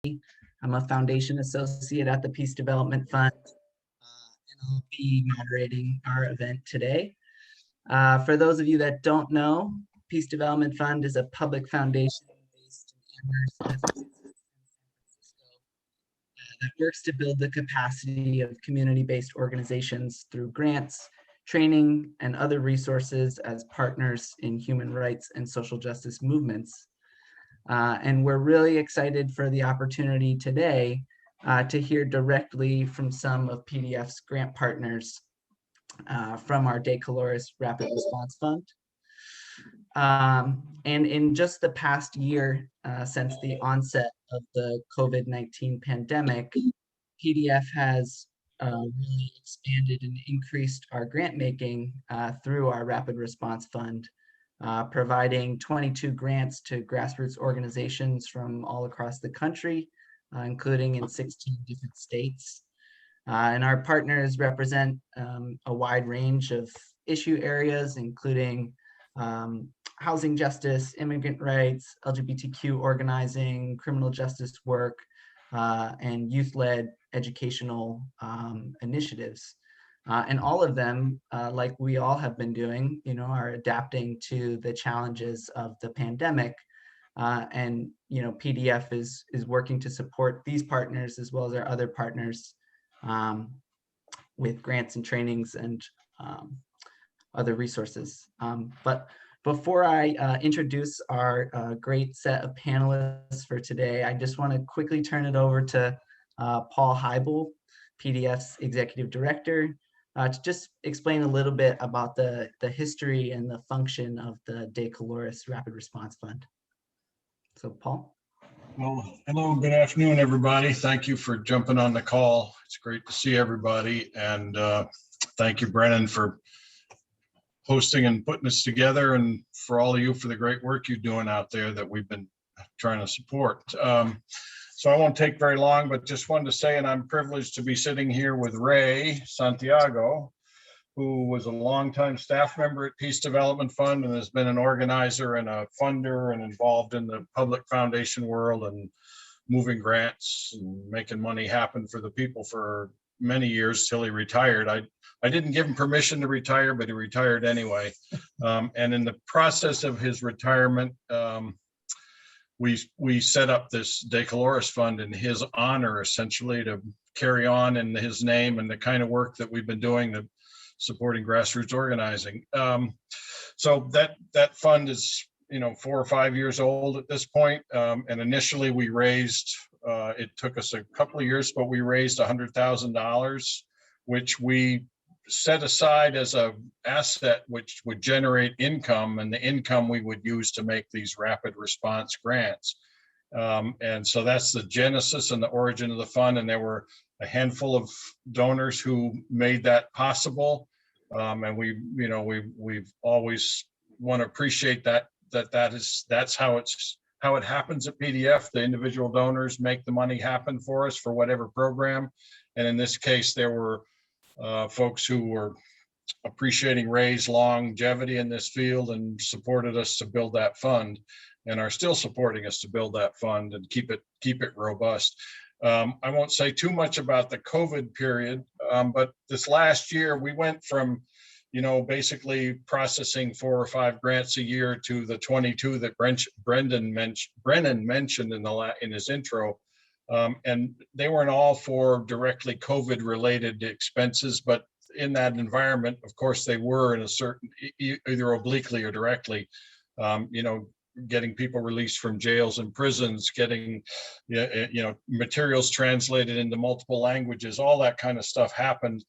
I'm a foundation associate at the Peace Development Fund, and I'll be moderating our event today. For those of you that don't know, Peace Development Fund is a public foundation based in Amherst, Massachusetts, that works to build the capacity of community-based organizations through grants, training, and other resources as partners in human rights and social justice movements. And we're really excited for the opportunity today to hear directly from some of PDF's grant partners from our Decarcerate Rapid Response Fund. And in just the past year, since the onset of the COVID-19 pandemic, PDF has really expanded and increased our grant making through our Rapid Response Fund, providing 22 grants to grassroots organizations from all across the country, including in 16 different states. And our partners represent a wide range of issue areas, including housing justice, immigrant rights, LGBTQ organizing, criminal justice work, and youth-led educational initiatives. And all of them, like we all have been doing, are adapting to the challenges of the pandemic. And PDF is working to support these partners as well as our other partners with grants and trainings and other resources. But before I introduce our great set of panelists for today, I just want to quickly turn it over to Paul Heibel, PDF's Executive Director, to just explain a little bit about the history and the function of the Decarcerate Rapid Response Fund. So Paul. Well, hello, good afternoon, everybody. Thank you for jumping on the call. It's great to see everybody. And thank you, Brennan, for hosting and putting this together, and for all of you for the great work you're doing out there that we've been trying to support. So I won't take very long, but just wanted to say, and I'm privileged to be sitting here with Ray Santiago, who was a longtime staff member at Peace Development Fund and has been an organizer and a funder and involved in the public foundation world and moving grants and making money happen for the people for many years till he retired. I didn't give him permission to retire, but he retired anyway. And in the process of his retirement, we set up this Decarcerate Fund in his honor, essentially, to carry on in his name and the kind of work that we've been doing, the supporting grassroots organizing. So that fund is 4 or 5 years old at this point. And initially we raised, it took us a couple of years, but we raised $100,000, which we set aside as a asset which would generate income, and the income we would use to make these rapid response grants. And so that's the genesis and the origin of the fund. And there were a handful of donors who made that possible. And we've always want to appreciate that's how it happens at PDF. The individual donors make the money happen for us for whatever program. And in this case, there were folks who were appreciating Ray's longevity in this field and supported us to build that fund, and are still supporting us to build that fund and keep it robust. I won't say too much about the COVID period, but this last year we went from, basically processing 4 or 5 grants a year to the 22 that Brennan mentioned in his intro. And they weren't all for directly COVID related expenses, but in that environment, of course, they were in a certain, either obliquely or directly, getting people released from jails and prisons, getting, materials translated into multiple languages, all that kind of stuff happened.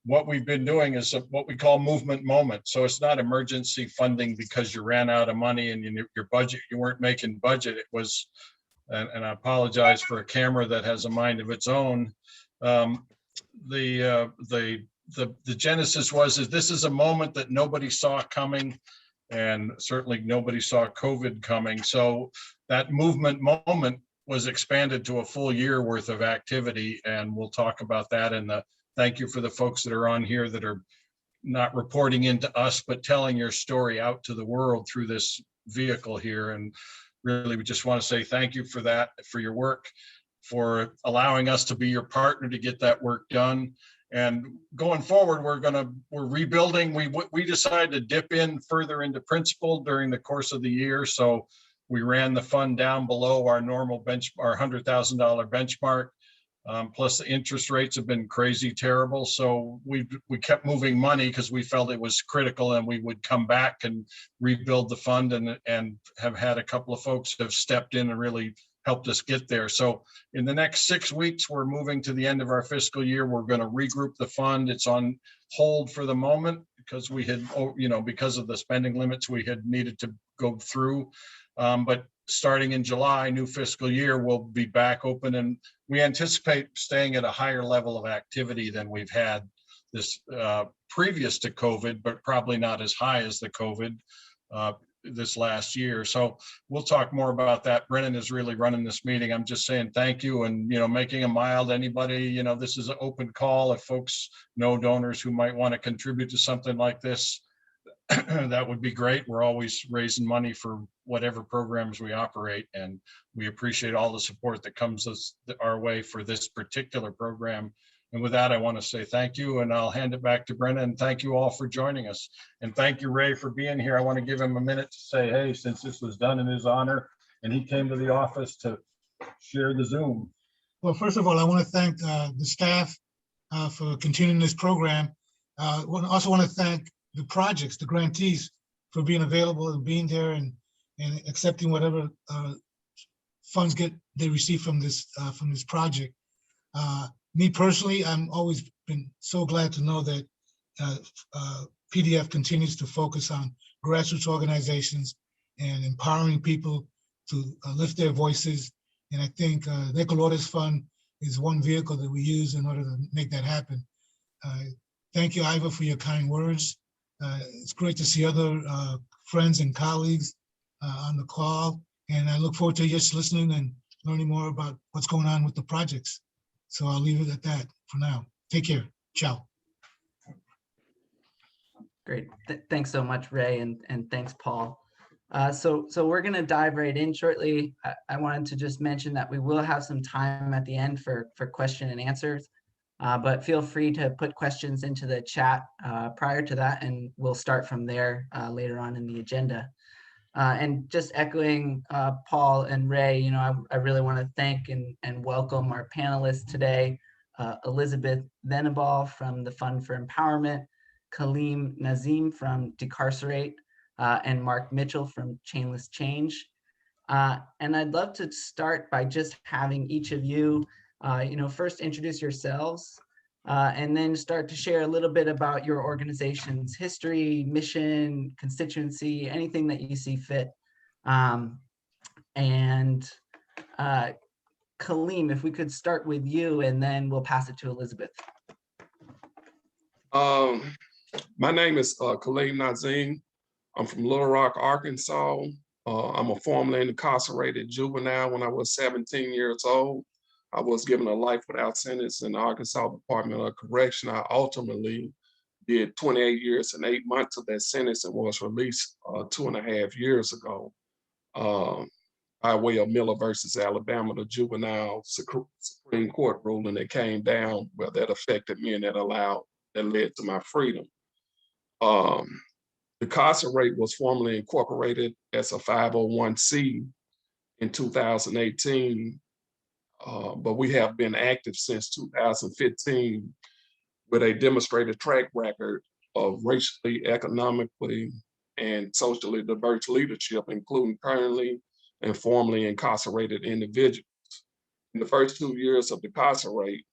What we've been doing is what we call movement moment. So it's not emergency funding because you ran out of money and your budget, you weren't making budget. It was, and I apologize for a camera that has a mind of its own. The genesis was this is a moment that nobody saw coming, and certainly nobody saw COVID coming. So that movement moment was expanded to a full year worth of activity, and we'll talk about that. And thank you for the folks that are on here that are not reporting into us, but telling your story out to the world through this vehicle here. And really, we just want to say thank you for that, for your work, for allowing us to be your partner to get that work done. And going forward, we're rebuilding. We decided to dip in further into principal during the course of the year. So we ran the fund down below our normal our $100,000 benchmark. Plus the interest rates have been crazy terrible. So we kept moving money because we felt it was critical, and we would come back and rebuild the fund, and have had a couple of folks have stepped in and really helped us get there. So in the next 6 weeks, we're moving to the end of our fiscal year. We're going to regroup the fund. It's on hold for the moment because we had, because of the spending limits we had needed to go through. But starting in July, new fiscal year, we'll be back open, and we anticipate staying at a higher level of activity than we've had this previous to COVID, but probably not as high as the COVID this last year. So we'll talk more about that. Brennan is really running this meeting. I'm just saying thank you, and making it mild. Anybody, this is an open call. If folks know donors who might want to contribute to something like this, that would be great. We're always raising money for whatever programs we operate, and we appreciate all the support that comes our way for this particular program. And with that, I want to say thank you, and I'll hand it back to Brennan. Thank you all for joining us. And thank you, Ray, for being here. I want to give him a minute to say, hey, since this was done in his honor, and he came to the office to share the Zoom. Well, first of all, I want to thank the staff for continuing this program. I also want to thank the projects, the grantees, for being available and being there and accepting whatever funds they receive from this project. Me personally, I'm always been so glad to know that PDF continues to focus on grassroots organizations and empowering people to lift their voices. And I think the Decarcerate Fund is one vehicle that we use in order to make that happen. Thank you, Iva, for your kind words. It's great to see other friends and colleagues on the call, and I look forward to just listening and learning more about what's going on with the projects. So I'll leave it at that for now. Take care. Ciao. Great. Thanks so much, Ray, and thanks, Paul. So we're going to dive right in shortly. I wanted to just mention that we will have some time at the end for question and answers, but feel free to put questions into the chat prior to that, and we'll start from there later on in the agenda. And just echoing Paul and Ray, I really want to thank and welcome our panelists today, Elizabeth Venable from the Fund for Empowerment, Kaleem Nazim from Decarcerate, and Mark Mitchell from Chainless Change. And I'd love to start by just having each of you, first introduce yourselves, and then start to share a little bit about your organization's history, mission, constituency, anything that you see fit. And Kaleem, if we could start with you, and then we'll pass it to Elizabeth. My name is Kaleem Nazim. I'm from Little Rock, Arkansas. I'm a formerly incarcerated juvenile. When I was 17 years old, I was given a life without sentence in the Arkansas Department of Correction. I ultimately did 28 years and 8 months of that sentence and was released 2.5 years ago by way of Miller versus Alabama, the juvenile Supreme Court ruling that came down, well, that affected me and that led to my freedom. Decarcerate was formally incorporated as a 501c in 2018, but we have been active since 2015 with a demonstrated track record of racially, economically, and socially diverse leadership, including currently and formerly incarcerated individuals. In the first 2 years of Decarcerate,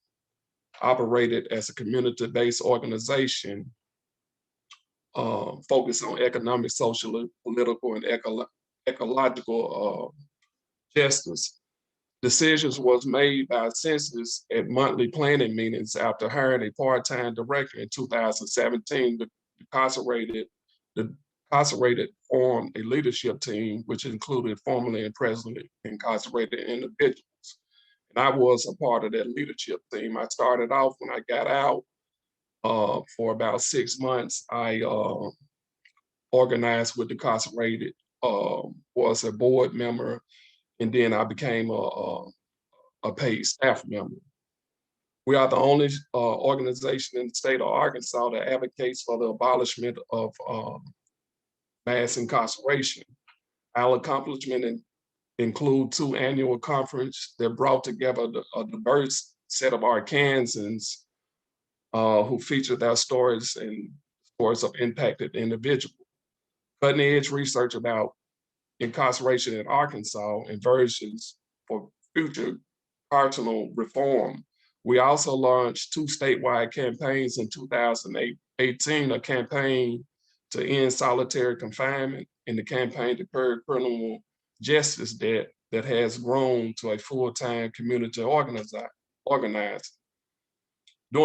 operated as a community-based organization focused on economic, social, political, and ecological justice. Decisions was made by census at monthly planning meetings after hiring a part-time director in 2017. The Decarcerated formed a leadership team, which included formerly and presently incarcerated individuals. And I was a part of that leadership team. I started off when I got out for about 6 months. I organized with Decarcerated, was a board member, and then I became a a paid staff member. We are the only organization in the state of Arkansas that advocates for the abolishment of mass incarceration. Our accomplishment include 2 annual conferences that brought together a diverse set of Arkansans who featured their stories and stories of impacted individuals. Cutting edge research about incarceration in Arkansas and versions for future cardinal reform. We also launched 2 statewide campaigns in 2018, a campaign to end solitary confinement and the campaign to curb criminal justice debt that has grown to a full-time community organizer. During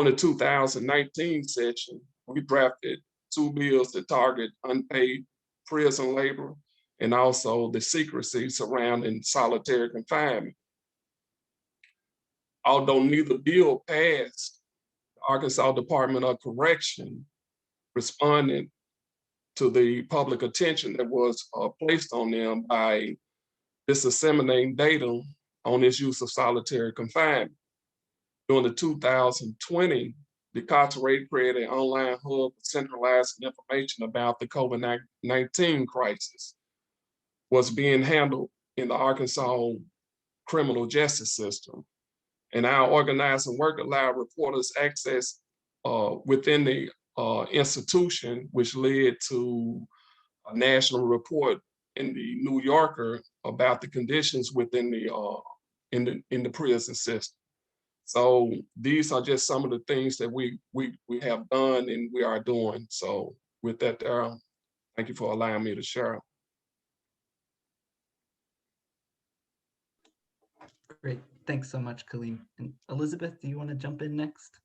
the 2019 session, we drafted 2 bills that target unpaid prison labor and also the secrecy surrounding solitary confinement. Although neither bill passed, the Arkansas Department of Correction responded to the public attention that was placed on them by disseminating data on its use of solitary confinement. During the 2020, Decarcerate created an online hub for centralized information about the COVID-19 crisis was being handled in the Arkansas criminal justice system. And our organizing work allowed reporters access within the institution, which led to a national report in the New Yorker about the conditions within the in the prison system. So these are just some of the things that we have done and we are doing. So with that, Darryl, thank you for allowing me to share. Great. Thanks so much, Kaleem. And Elizabeth, do you want to jump in next?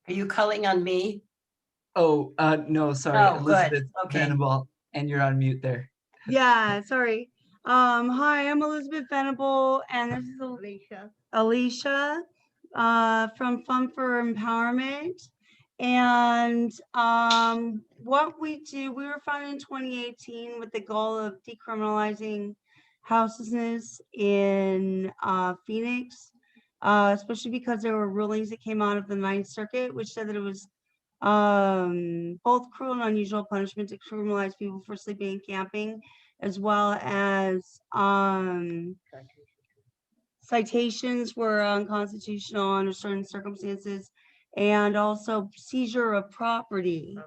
Are you calling on me? Oh, no, sorry, Oh, good. Elizabeth Okay. Venable, and you're on mute there. Yeah, sorry. Hi, I'm Elizabeth Venable, and this is Alicia from Fund for Empowerment. And what we do, we were founded in 2018 with the goal of decriminalizing houselessness in Phoenix, especially because there were rulings that came out of the Ninth Circuit, which said that it was both cruel and unusual punishment to criminalize people for sleeping and camping, as well as citations were unconstitutional under certain circumstances, and also seizure of property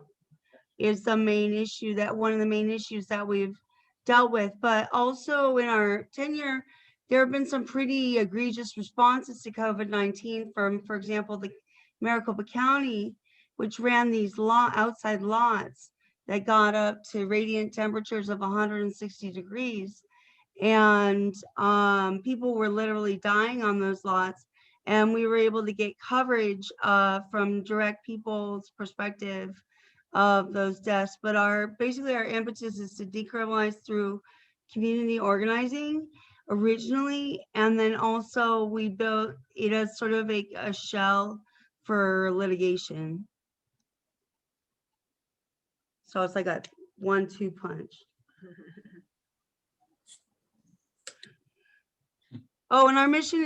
is the main issue, that one of the main issues that we've dealt with. But also in our tenure, there have been some pretty egregious responses to COVID-19 from, for example, the Maricopa County, which ran these outside lots that got up to radiant temperatures of 160 degrees. And people were literally dying on those lots. And we were able to get coverage from direct people's perspective of those deaths. But basically our impetus is to decriminalize through community organizing originally. And then also we built it as sort of a shell for litigation. So it's like a 1-2 punch. Oh, and our mission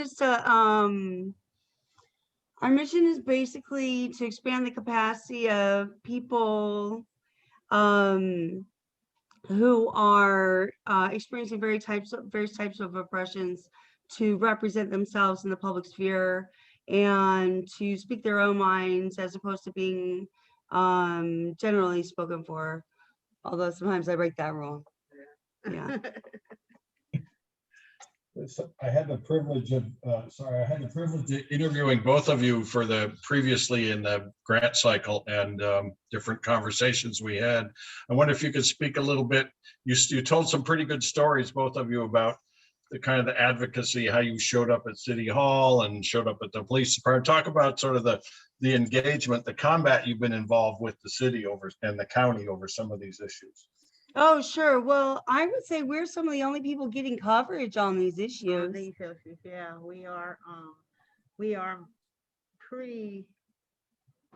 is basically to expand the capacity of people who are experiencing various types of oppressions to represent themselves in the public sphere and to speak their own minds, as opposed to being generally spoken for, although sometimes I break that rule. Yeah. I had the privilege of interviewing both of you for the previously in the grant cycle and different conversations we had. I wonder if you could speak a little bit. You told some pretty good stories, both of you, about the kind of the advocacy, how you showed up at City Hall and showed up at the police department. Talk about sort of the engagement, the combat you've been involved with the city over and the county over some of these issues. Oh, sure. Well, I would say we're some of the only people getting coverage on these issues. Yeah, we are pretty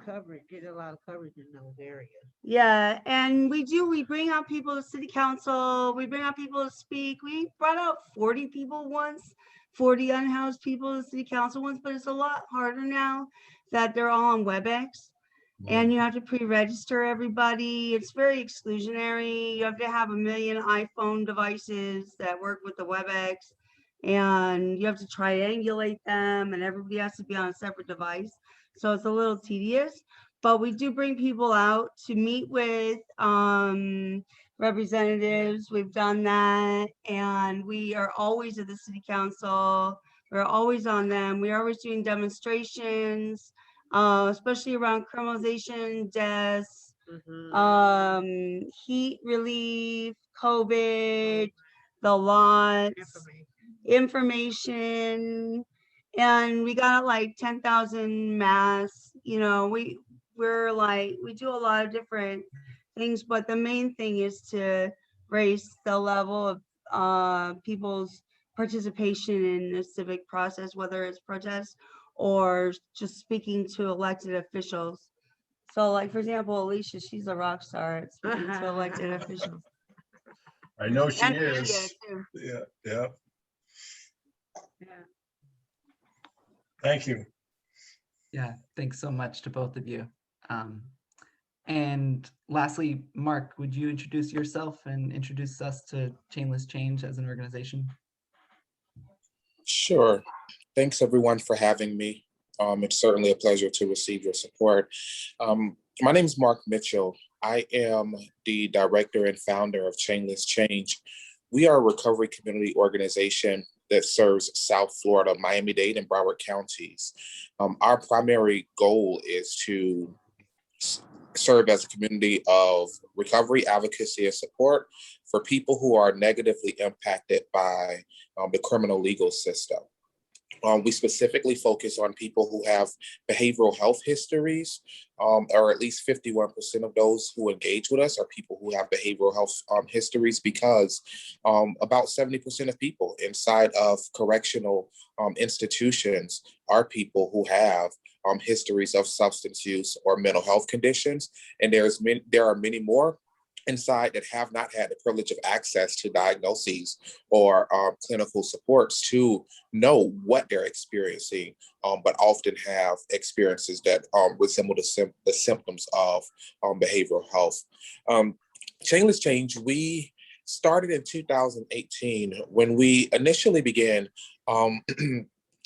coverage, get a lot of coverage in those areas. Yeah, and we bring out people to city council, we bring out people to speak. We brought out 40 people once, 40 unhoused people to city council once, but it's a lot harder now that they're all on WebEx. And you have to pre-register everybody. It's very exclusionary. You have to have 1 million iPhone devices that work with the WebEx, and you have to triangulate them, and everybody has to be on a separate device. So it's a little tedious, but we do bring people out to meet with representatives. We've done that, and we are always at the city council. We're always on them. We're always doing demonstrations, especially around criminalization, deaths, heat relief, COVID, the lots, information, and we got like 10,000 masks. You know, we do a lot of different things, but the main thing is to raise the level of people's participation in the civic process, whether it's protests or just speaking to elected officials. So like, for example, Alicia, she's a rock star at speaking to elected officials. I know she And media, is. too. Yeah, yeah. Yeah. Thank you. Yeah, thanks so much to both of you. And lastly, Mark, would you introduce yourself and introduce us to Chainless Change as an organization? Sure. Thanks everyone for having me. It's certainly a pleasure to receive your support. My name is Mark Mitchell. I am the director and founder of Chainless Change. We are a recovery community organization that serves South Florida, Miami-Dade, and Broward counties. Our primary goal is to serve as a community of recovery, advocacy, and support for people who are negatively impacted by the criminal legal system. We specifically focus on people who have behavioral health histories, or at least 51% of those who engage with us are people who have behavioral health histories, because about 70% of people inside of correctional institutions are people who have histories of substance use or mental health conditions. And there are many more inside that have not had the privilege of access to diagnoses or clinical supports to know what they're experiencing, but often have experiences that resemble the symptoms of behavioral health. Chainless Change, we started in 2018 when we initially began.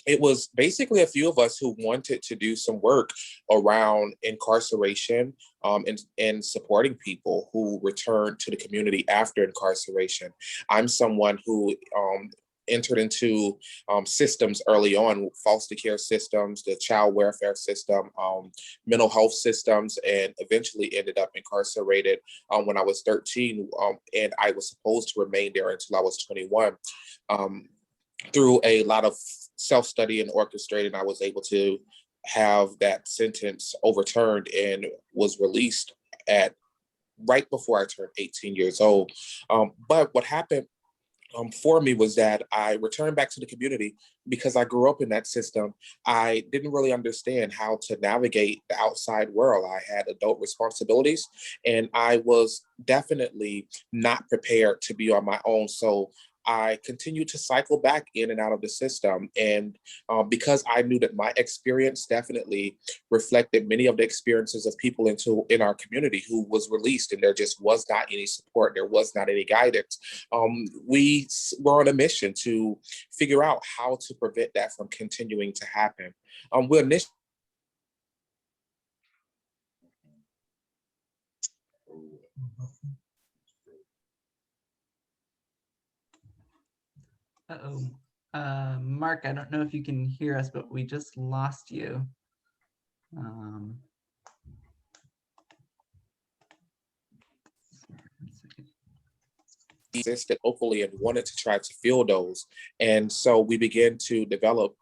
It was basically a few of us who wanted to do some work around incarceration and supporting people who return to the community after incarceration. I'm someone who entered into systems early on, foster care systems, the child welfare system, mental health systems, and eventually ended up incarcerated when I was 13, and I was supposed to remain there until I was 21. Through a lot of self-study and orchestrating, I was able to have that sentence overturned and was released at right before I turned 18 years old. But what happened for me was that I returned back to the community because I grew up in that system. I didn't really understand how to navigate the outside world. I had adult responsibilities, and I was definitely not prepared to be on my own. So I continued to cycle back in and out of the system. And because I knew that my experience definitely reflected many of the experiences of people in our community who was released, and there just was not any support, there was not any guidance, we were on a mission to figure out how to prevent that from continuing to happen. We initially Uh-oh. Mark, I don't know if you can hear us, but we just lost you. existed locally and wanted to try to fill those. And so we began to develop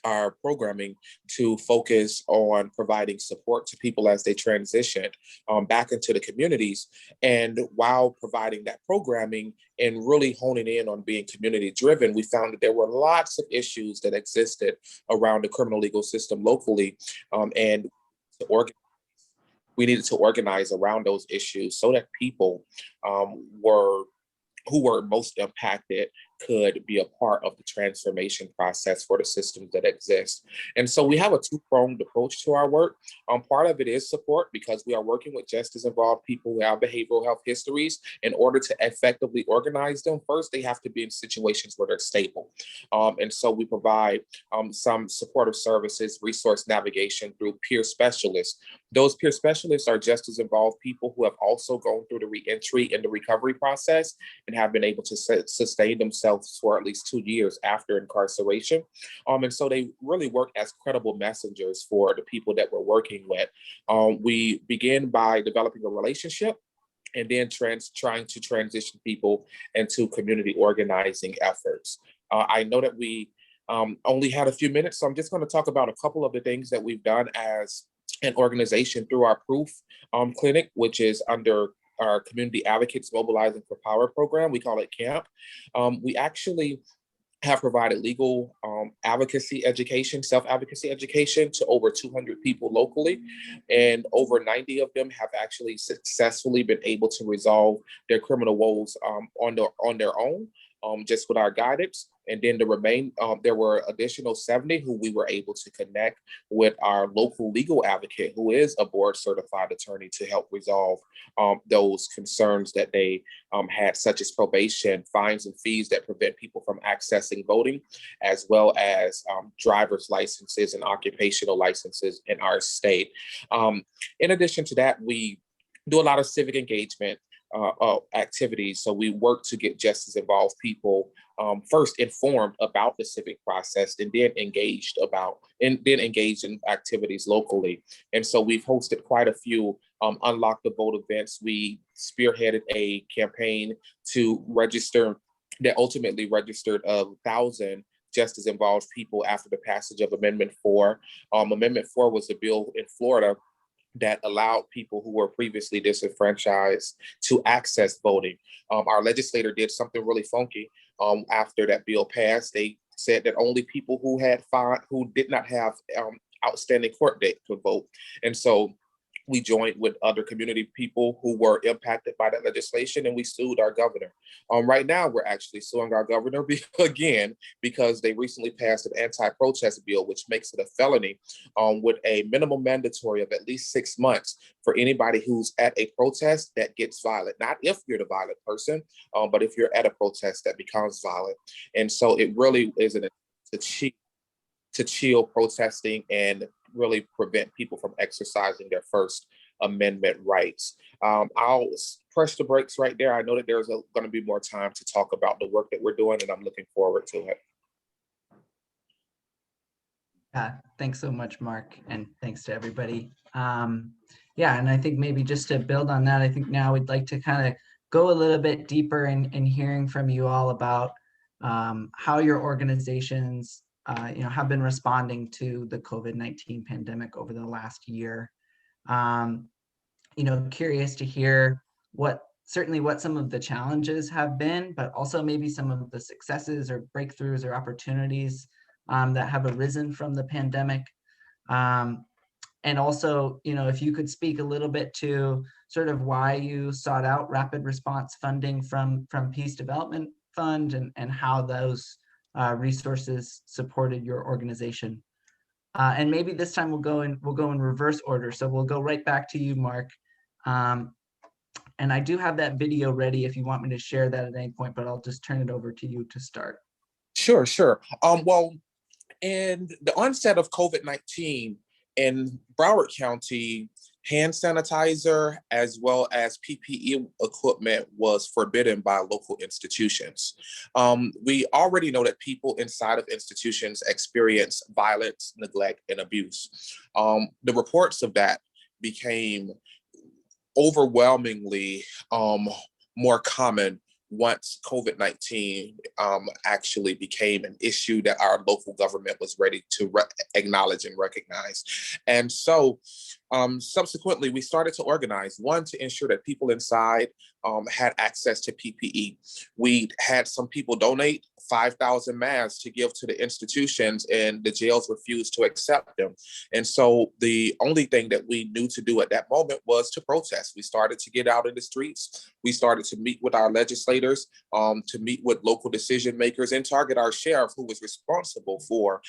our programming to focus on providing support to people as they transitioned back into the communities. And while providing that programming and really honing in on being community driven, we found that there were lots of issues that existed around the criminal legal system locally, and to organize we needed to organize around those issues so that people who were most impacted could be a part of the transformation process for the systems that exist. And so we have a two-pronged approach to our work. Part of it is support, because we are working with justice involved people who have behavioral health histories. In order to effectively organize them, first, they have to be in situations where they're stable. And so we provide some supportive services, resource navigation through peer specialists. Those peer specialists are justice involved people who have also gone through the reentry and the recovery process and have been able to sustain themselves for at least 2 years after incarceration. And so they really work as credible messengers for the people that we're working with. We begin by developing a relationship and then trying to transition people into community organizing efforts. I know that we only had a few minutes, so I'm just going to talk about a couple of the things that we've done as an organization through our Proof Clinic, which is under our Community Advocates Mobilizing for Power program. We call it CAMP. We actually have provided legal advocacy education, self-advocacy education to over 200 people locally. And over 90 of them have actually successfully been able to resolve their criminal woes on their own, just with our guidance. And then there were additional 70 who we were able to connect with our local legal advocate, who is a board certified attorney, to help resolve those concerns that they had, such as probation, fines and fees that prevent people from accessing voting, as well as driver's licenses and occupational licenses in our state. In addition to that, we do a lot of civic engagement activities. So we work to get justice involved people first informed about the civic process, and then engaged in activities locally. And so we've hosted quite a few Unlock the Vote events. We spearheaded a campaign to register that ultimately registered 1,000 justice involved people after the passage of Amendment 4. Amendment 4 was a bill in Florida that allowed people who were previously disenfranchised to access voting. Our legislator did something really funky. After that bill passed, they said that only people who did not have outstanding court date could vote. And so we joined with other community people who were impacted by that legislation, and we sued our governor. Right now, we're actually suing our governor again because they recently passed an anti-protest bill, which makes it a felony with a minimum mandatory of at least 6 months for anybody who's at a protest that gets violent. Not if you're the violent person, but if you're at a protest that becomes violent. And so it really is to chill protesting and really prevent people from exercising their First Amendment rights. I'll press the brakes right there. I know that there's going to be more time to talk about the work that we're doing, and I'm looking forward to it. Thanks so much, Mark, and thanks to everybody. Yeah, and I think maybe just to build on that, I think now we'd like to kind of go a little bit deeper in hearing from you all about how your organizations have been responding to the COVID-19 pandemic over the last year. Curious to hear what some of the challenges have been, but also maybe some of the successes or breakthroughs or opportunities that have arisen from the pandemic. And also, if you could speak a little bit to sort of why you sought out rapid response funding from Peace Development Fund and how those resources supported your organization. And maybe this time we'll go in reverse order. So we'll go right back to you, Mark. And I do have that video ready if you want me to share that at any point, but I'll just turn it over to you to start. Sure. Well, in the onset of COVID-19 in Broward County, hand sanitizer as well as PPE equipment was forbidden by local institutions. We already know that people inside of institutions experience violence, neglect, and abuse. The reports of that became overwhelmingly more common once COVID-19 actually became an issue that our local government was ready to acknowledge and recognize. And so Subsequently, we started to organize, one, to ensure that people inside had access to PPE. We had some people donate 5,000 masks to give to the institutions, and the jails refused to accept them. And so the only thing that we knew to do at that moment was to protest. We started to get out in the streets. We started to meet with our legislators, to meet with local decision makers, and target our sheriff, who was responsible for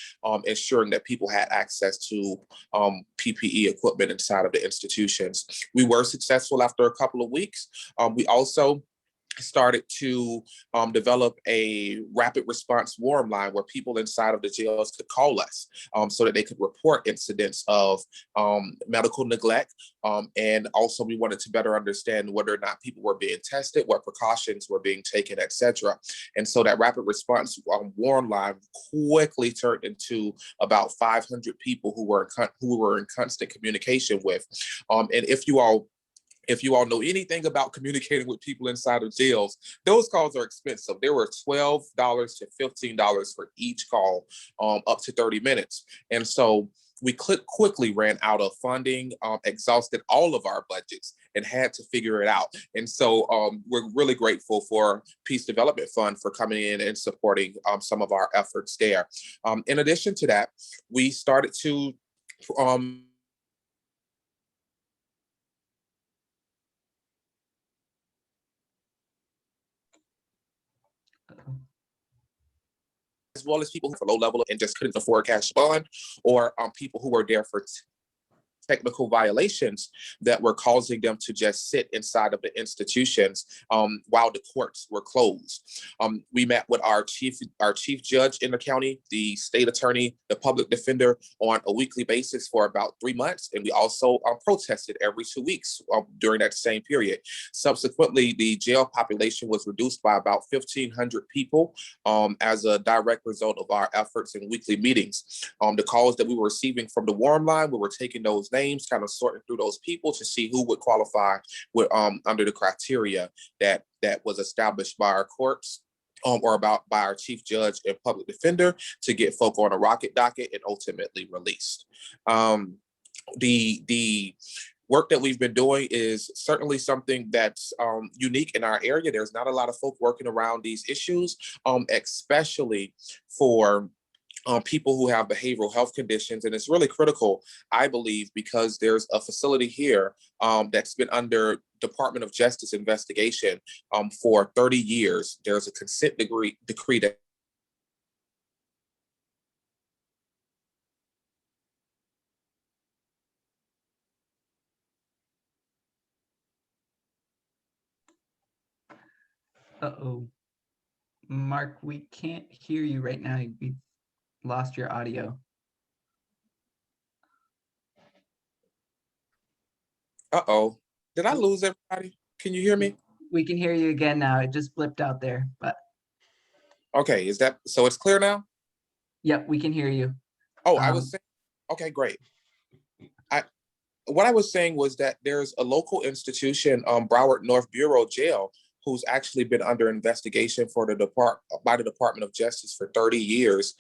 ensuring that people had access to PPE equipment inside of the institutions. We were successful after a couple of weeks. We also started to develop a rapid response warm line where people inside of the jails could call us so that they could report incidents of medical neglect. And also we wanted to better understand whether or not people were being tested, what precautions were being taken, etc. And so that rapid response warm line quickly turned into about 500 people who were in constant communication with. And if you all know anything about communicating with people inside of jails, those calls are expensive. There were $12 to $15 for each call, up to 30 minutes. And so we quickly ran out of funding, exhausted all of our budgets, and had to figure it out. And so we're really grateful for Peace Development Fund for coming in and supporting some of our efforts there. In addition to that, we started to as well as people who are low level and just couldn't afford cash bond, or people who were there for technical violations that were causing them to just sit inside of the institutions while the courts were closed. We met with our chief judge in the county, the state attorney, the public defender on a weekly basis for about 3 months. And we also protested every 2 weeks during that same period. Subsequently, the jail population was reduced by about 1,500 people as a direct result of our efforts and weekly meetings. The calls that we were receiving from the warm line, we were taking those names, kind of sorting through those people to see who would qualify with under the criteria that was established by our courts or by our chief judge and public defender to get folk on a rocket docket and ultimately released. The work that we've been doing is certainly something that's unique in our area. There's not a lot of folk working around these issues, especially for people who have behavioral health conditions. And it's really critical, I believe, because there's a facility here that's been under Department of Justice investigation for 30 years. There's a consent decree that Uh-oh. Mark, we can't hear you right now. We lost your audio. Uh-oh. Did I lose everybody? Can you hear me? We can hear you again now. It just blipped out there, but Okay, so it's clear now? yep, we can hear you. Oh, I was saying, okay, great. What I was saying was that there's a local institution, Broward North Bureau Jail, who's actually been under investigation by the Department of Justice for 30 years.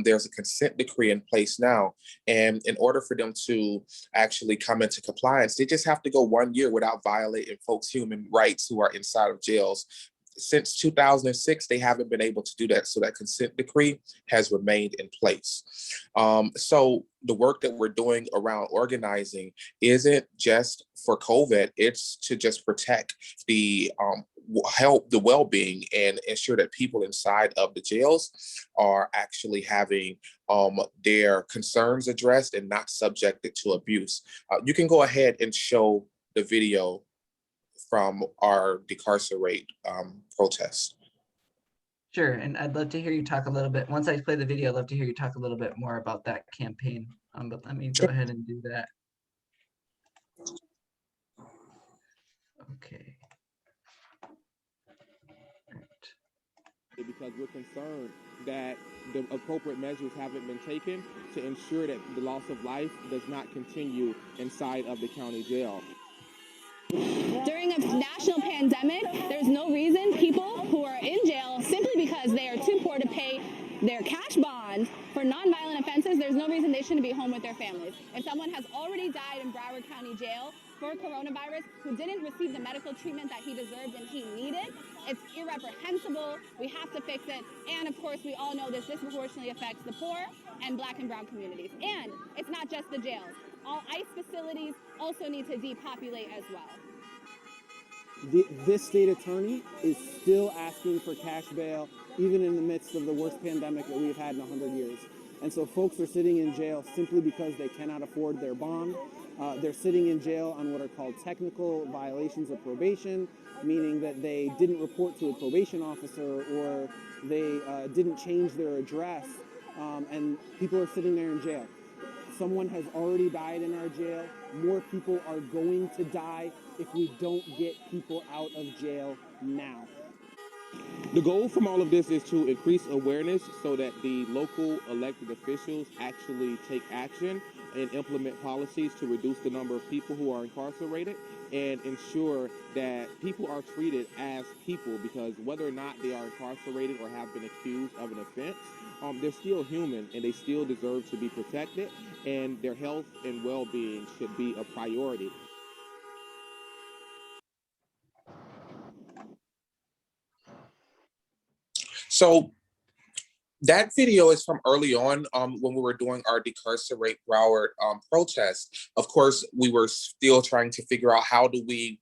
There's a consent decree in place now. And in order for them to actually come into compliance, they just have to go 1 year without violating folks' human rights who are inside of jails. Since 2006, they haven't been able to do that. So that consent decree has remained in place. So the work that we're doing around organizing isn't just for COVID, it's to just protect the help the well-being and ensure that people inside of the jails are actually having their concerns addressed and not subjected to abuse. You can go ahead and show the video from our Decarcerate protest. Sure, and I'd love to hear you talk a little bit. Once I play the video, I'd love to hear you talk a little bit more about that campaign. But let me go ahead and do that. Okay. Because we're concerned that the appropriate measures haven't been taken to ensure that the loss of life does not continue inside of the county jail. During a national pandemic, there's no reason people who are in jail simply because they are too poor to pay their cash bond for nonviolent offenses, there's no reason they shouldn't be home with their families. If someone has already died in Broward County Jail for coronavirus who didn't receive the medical treatment that he deserved and he needed, it's irreprehensible. We have to fix it. And of course, we all know this disproportionately affects the poor and Black and brown communities. And it's not just the jails. All ICE facilities also need to depopulate as well. This state attorney is still asking for cash bail, even in the midst of the worst pandemic that we've had in 100 years. And so folks are sitting in jail simply because they cannot afford their bond. They're sitting in jail on what are called technical violations of probation, meaning that they didn't report to a probation officer or they didn't change their address, and people are sitting there in jail. Someone has already died in our jail. More people are going to die if we don't get people out of jail now. The goal from all of this is to increase awareness so that the local elected officials actually take action and implement policies to reduce the number of people who are incarcerated and ensure that people are treated as people, because whether or not they are incarcerated or have been accused of an offense, they're still human and they still deserve to be protected, and their health and well-being should be a priority. So that video is from early on when we were doing our Decarcerate Broward protest. Of course, we were still trying to figure out how do we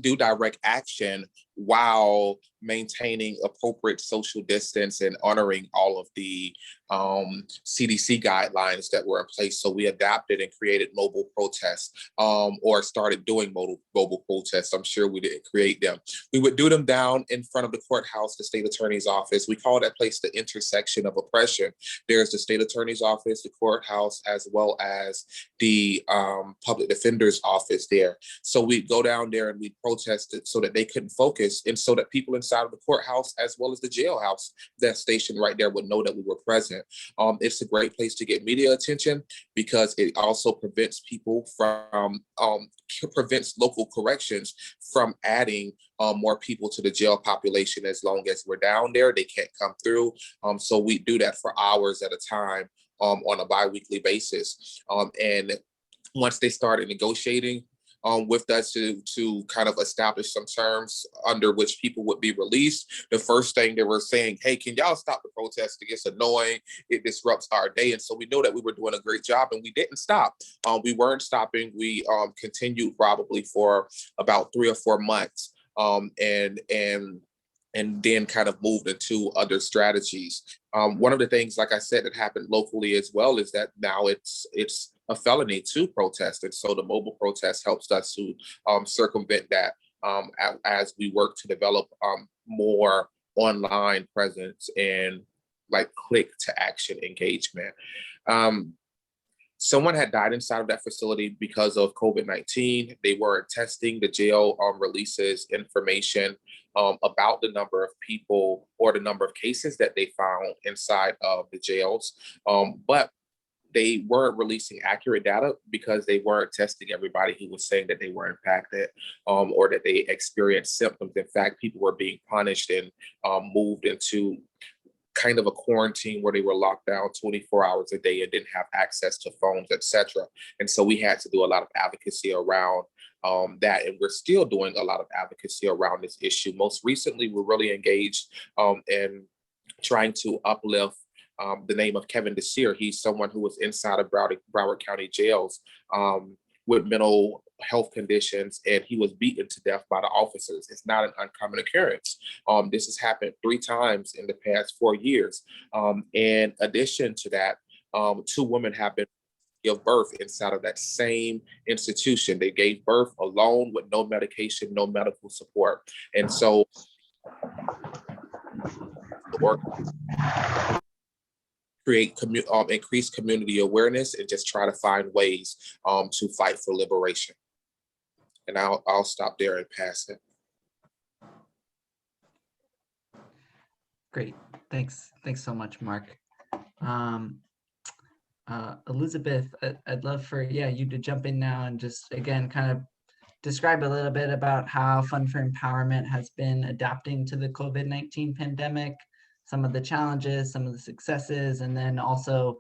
do direct action while maintaining appropriate social distance and honoring all of the CDC guidelines that were in place. So we adapted and created mobile protests, or started doing mobile protests. I'm sure we didn't create them. We would do them down in front of the courthouse, the state attorney's office. We call that place the intersection of oppression. There's the state attorney's office, the courthouse, as well as the public defender's office there. So we'd go down there and we'd protest it so that they couldn't focus, and so that people inside of the courthouse as well as the jailhouse, that station right there, would know that we were present. It's a great place to get media attention because it also prevents people from, prevents local corrections from adding more people to the jail population. As long as we're down there, they can't come through. So we do that for hours at a time on a bi-weekly basis. And once they started negotiating with us to kind of establish some terms under which people would be released, the first thing they were saying, hey, can y'all stop the protest? It gets annoying. It disrupts our day. And so we know that we were doing a great job, and we didn't stop. We weren't stopping. We continued probably for about 3 or 4 months. And then kind of moved into other strategies. One of the things, like I said, that happened locally as well is that now it's a felony to protest. And so the mobile protest helps us to circumvent that as we work to develop more online presence and like click to action engagement. Someone had died inside of that facility because of COVID-19. They weren't testing. The jail releases information about the number of people or the number of cases that they found inside of the jails. But they weren't releasing accurate data because they weren't testing everybody who was saying that they were impacted or that they experienced symptoms. In fact, people were being punished and moved into kind of a quarantine where they were locked down 24 hours a day and didn't have access to phones, etc. And so we had to do a lot of advocacy around that. And we're still doing a lot of advocacy around this issue. Most recently, we're really engaged in trying to uplift the name of Kevin Desir. He's someone who was inside of Broward County jails with mental health conditions, and he was beaten to death by the officers. It's not an uncommon occurrence. This has happened 3 times in the past 4 years. In addition to that, 2 women have been give birth inside of that same institution. They gave birth alone with no medication, no medical support. And so the work create increase community awareness and just try to find ways to fight for liberation. And I'll stop there and pass it. Great, thanks so much, Mark. Elizabeth, I'd love for you to jump in now and just again kind of describe a little bit about how Fund for Empowerment has been adapting to the COVID-19 pandemic, some of the challenges, some of the successes, and then also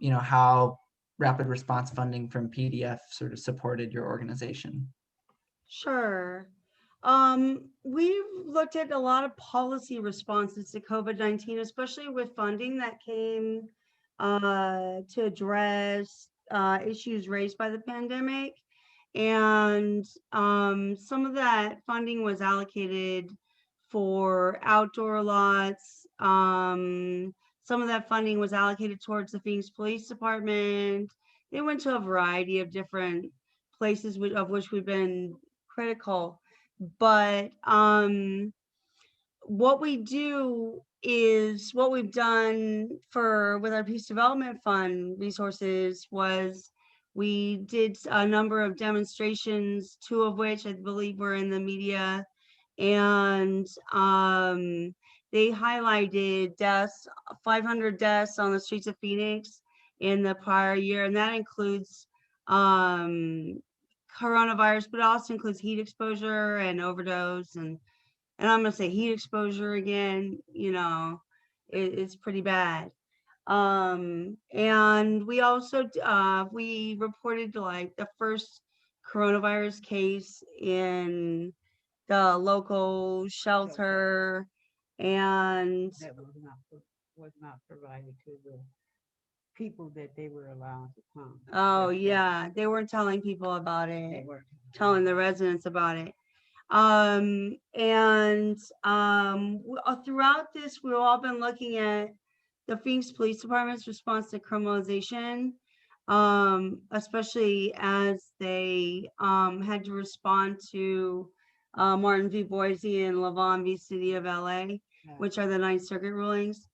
you know, how rapid response funding from PDF sort of supported your organization. Sure. We've looked at a lot of policy responses to COVID-19, especially with funding that came to address issues raised by the pandemic. And some of that funding was allocated for outdoor lots. Some of that funding was allocated towards the Phoenix Police Department. They went to a variety of different places of which we've been critical. But what we do is what we've done with our Peace Development Fund resources was we did a number of demonstrations, 2 of which I believe were in the media, and they highlighted 500 deaths on the streets of Phoenix in the prior year, and that includes coronavirus, but also includes heat exposure and overdose, and I'm gonna say heat exposure again. You know, it's pretty bad. And we also we reported like the first coronavirus case in the local shelter, and That was not provided to the people that they were allowed to come. oh yeah, they weren't telling people about They it, were. telling the residents about it. Throughout this, we've all been looking at the Phoenix Police Department's response to criminalization, especially as they had to respond to Martin v. Boise and Lavon v. City of LA, which are the 9th Circuit rulings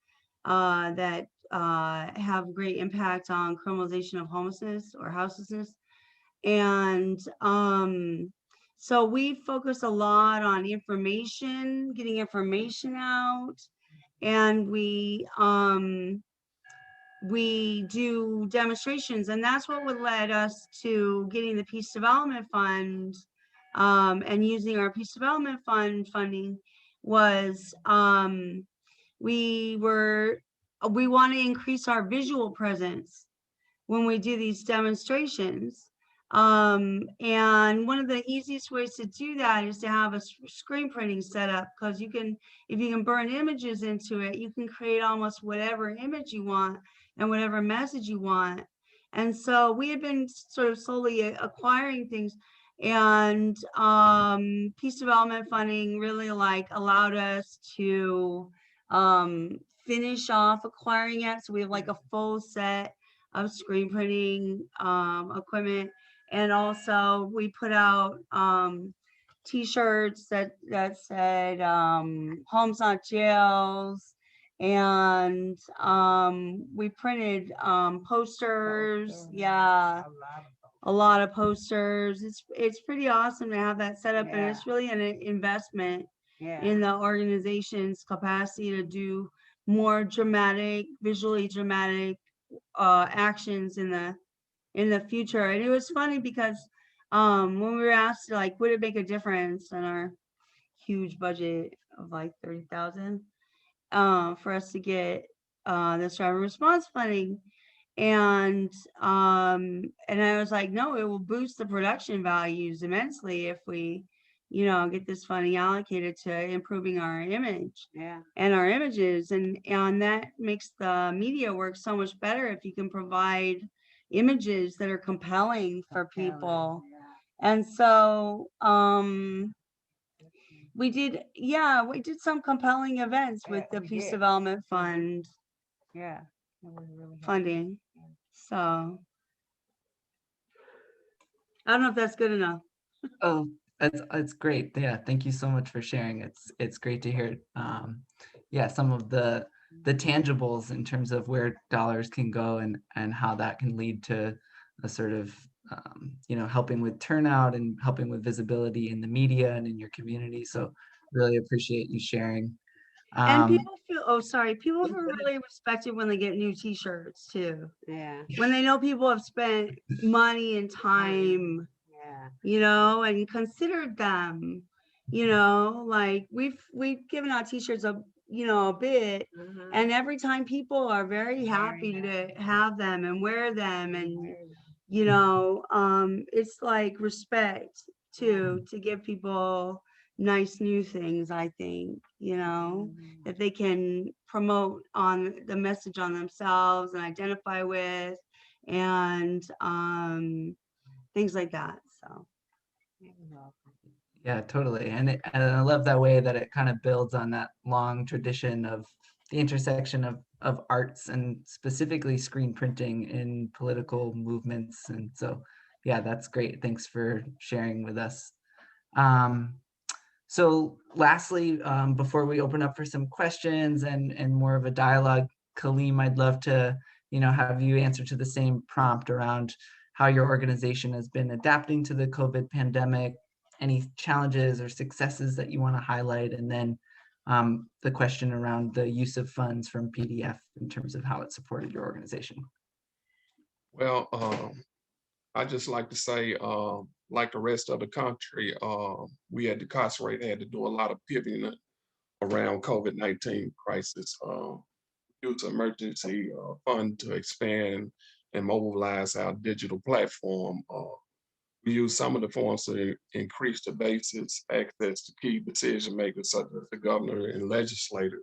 that have great impact on criminalization of homelessness or houselessness. And so we focus a lot on information, getting information out, and we do demonstrations, and that's what would lead us to getting the Peace Development Fund and using our Peace Development Fund funding was we want to increase our visual presence when we do these demonstrations. And one of the easiest ways to do that is to have a screen printing set up, because if you can burn images into it, you can create almost whatever image you want and whatever message you want. And so we have been sort of slowly acquiring things, and Peace Development funding really allowed us to finish off acquiring it. So we have like a full set of screen printing equipment. And also we put out t-shirts that said homes not jails, and we printed posters. Yeah, a lot of posters. It's pretty awesome to have that set up, and it's really an investment in the organization's capacity to do more visually dramatic actions in the future. And it was funny because when we were asked would it make a difference in our huge budget of like 30,000 for us to get this driver response funding, and I was like, no, it will boost the production values immensely if we get this funding allocated to improving our image and our images, and that makes the media work so much better if you can provide images that are compelling for people. And so we did some compelling events with the Peace Development Fund funding. So I don't know if that's good enough. Oh, that's great. Yeah, thank you so much for sharing. It's great to hear. Yeah, some of the tangibles in terms of where dollars can go and how that can lead to a sort of helping with turnout and helping with visibility in the media and in your community. So really appreciate you sharing. And people feel really respected when they get new t-shirts too. Yeah. When they know people have spent money and time, and considered them, like we've given out t-shirts a bit. And every time people are very happy to have them and wear them, and it's like respect too, to give people nice new things. I think, that they can promote on the message on themselves and identify with, and things like that. So Yeah, totally. And I love that way that it kind of builds on that long tradition of the intersection of arts and specifically screen printing in political movements. And so, yeah, that's great. Thanks for sharing with us. Um, so lastly, before we open up for some questions and more of a dialogue, Kaleem, I'd love to, have you answer to the same prompt around how your organization has been adapting to the COVID pandemic, any challenges or successes that you want to highlight, and then the question around the use of funds from PDF in terms of how it supported your organization. Well, I just like to say, like the rest of the country, we at Decarcerate had to do a lot of pivoting around COVID-19 crisis. Use emergency fund to expand and mobilize our digital platform. We use some of the funds to increase the basis access to key decision makers such as the governor and legislators.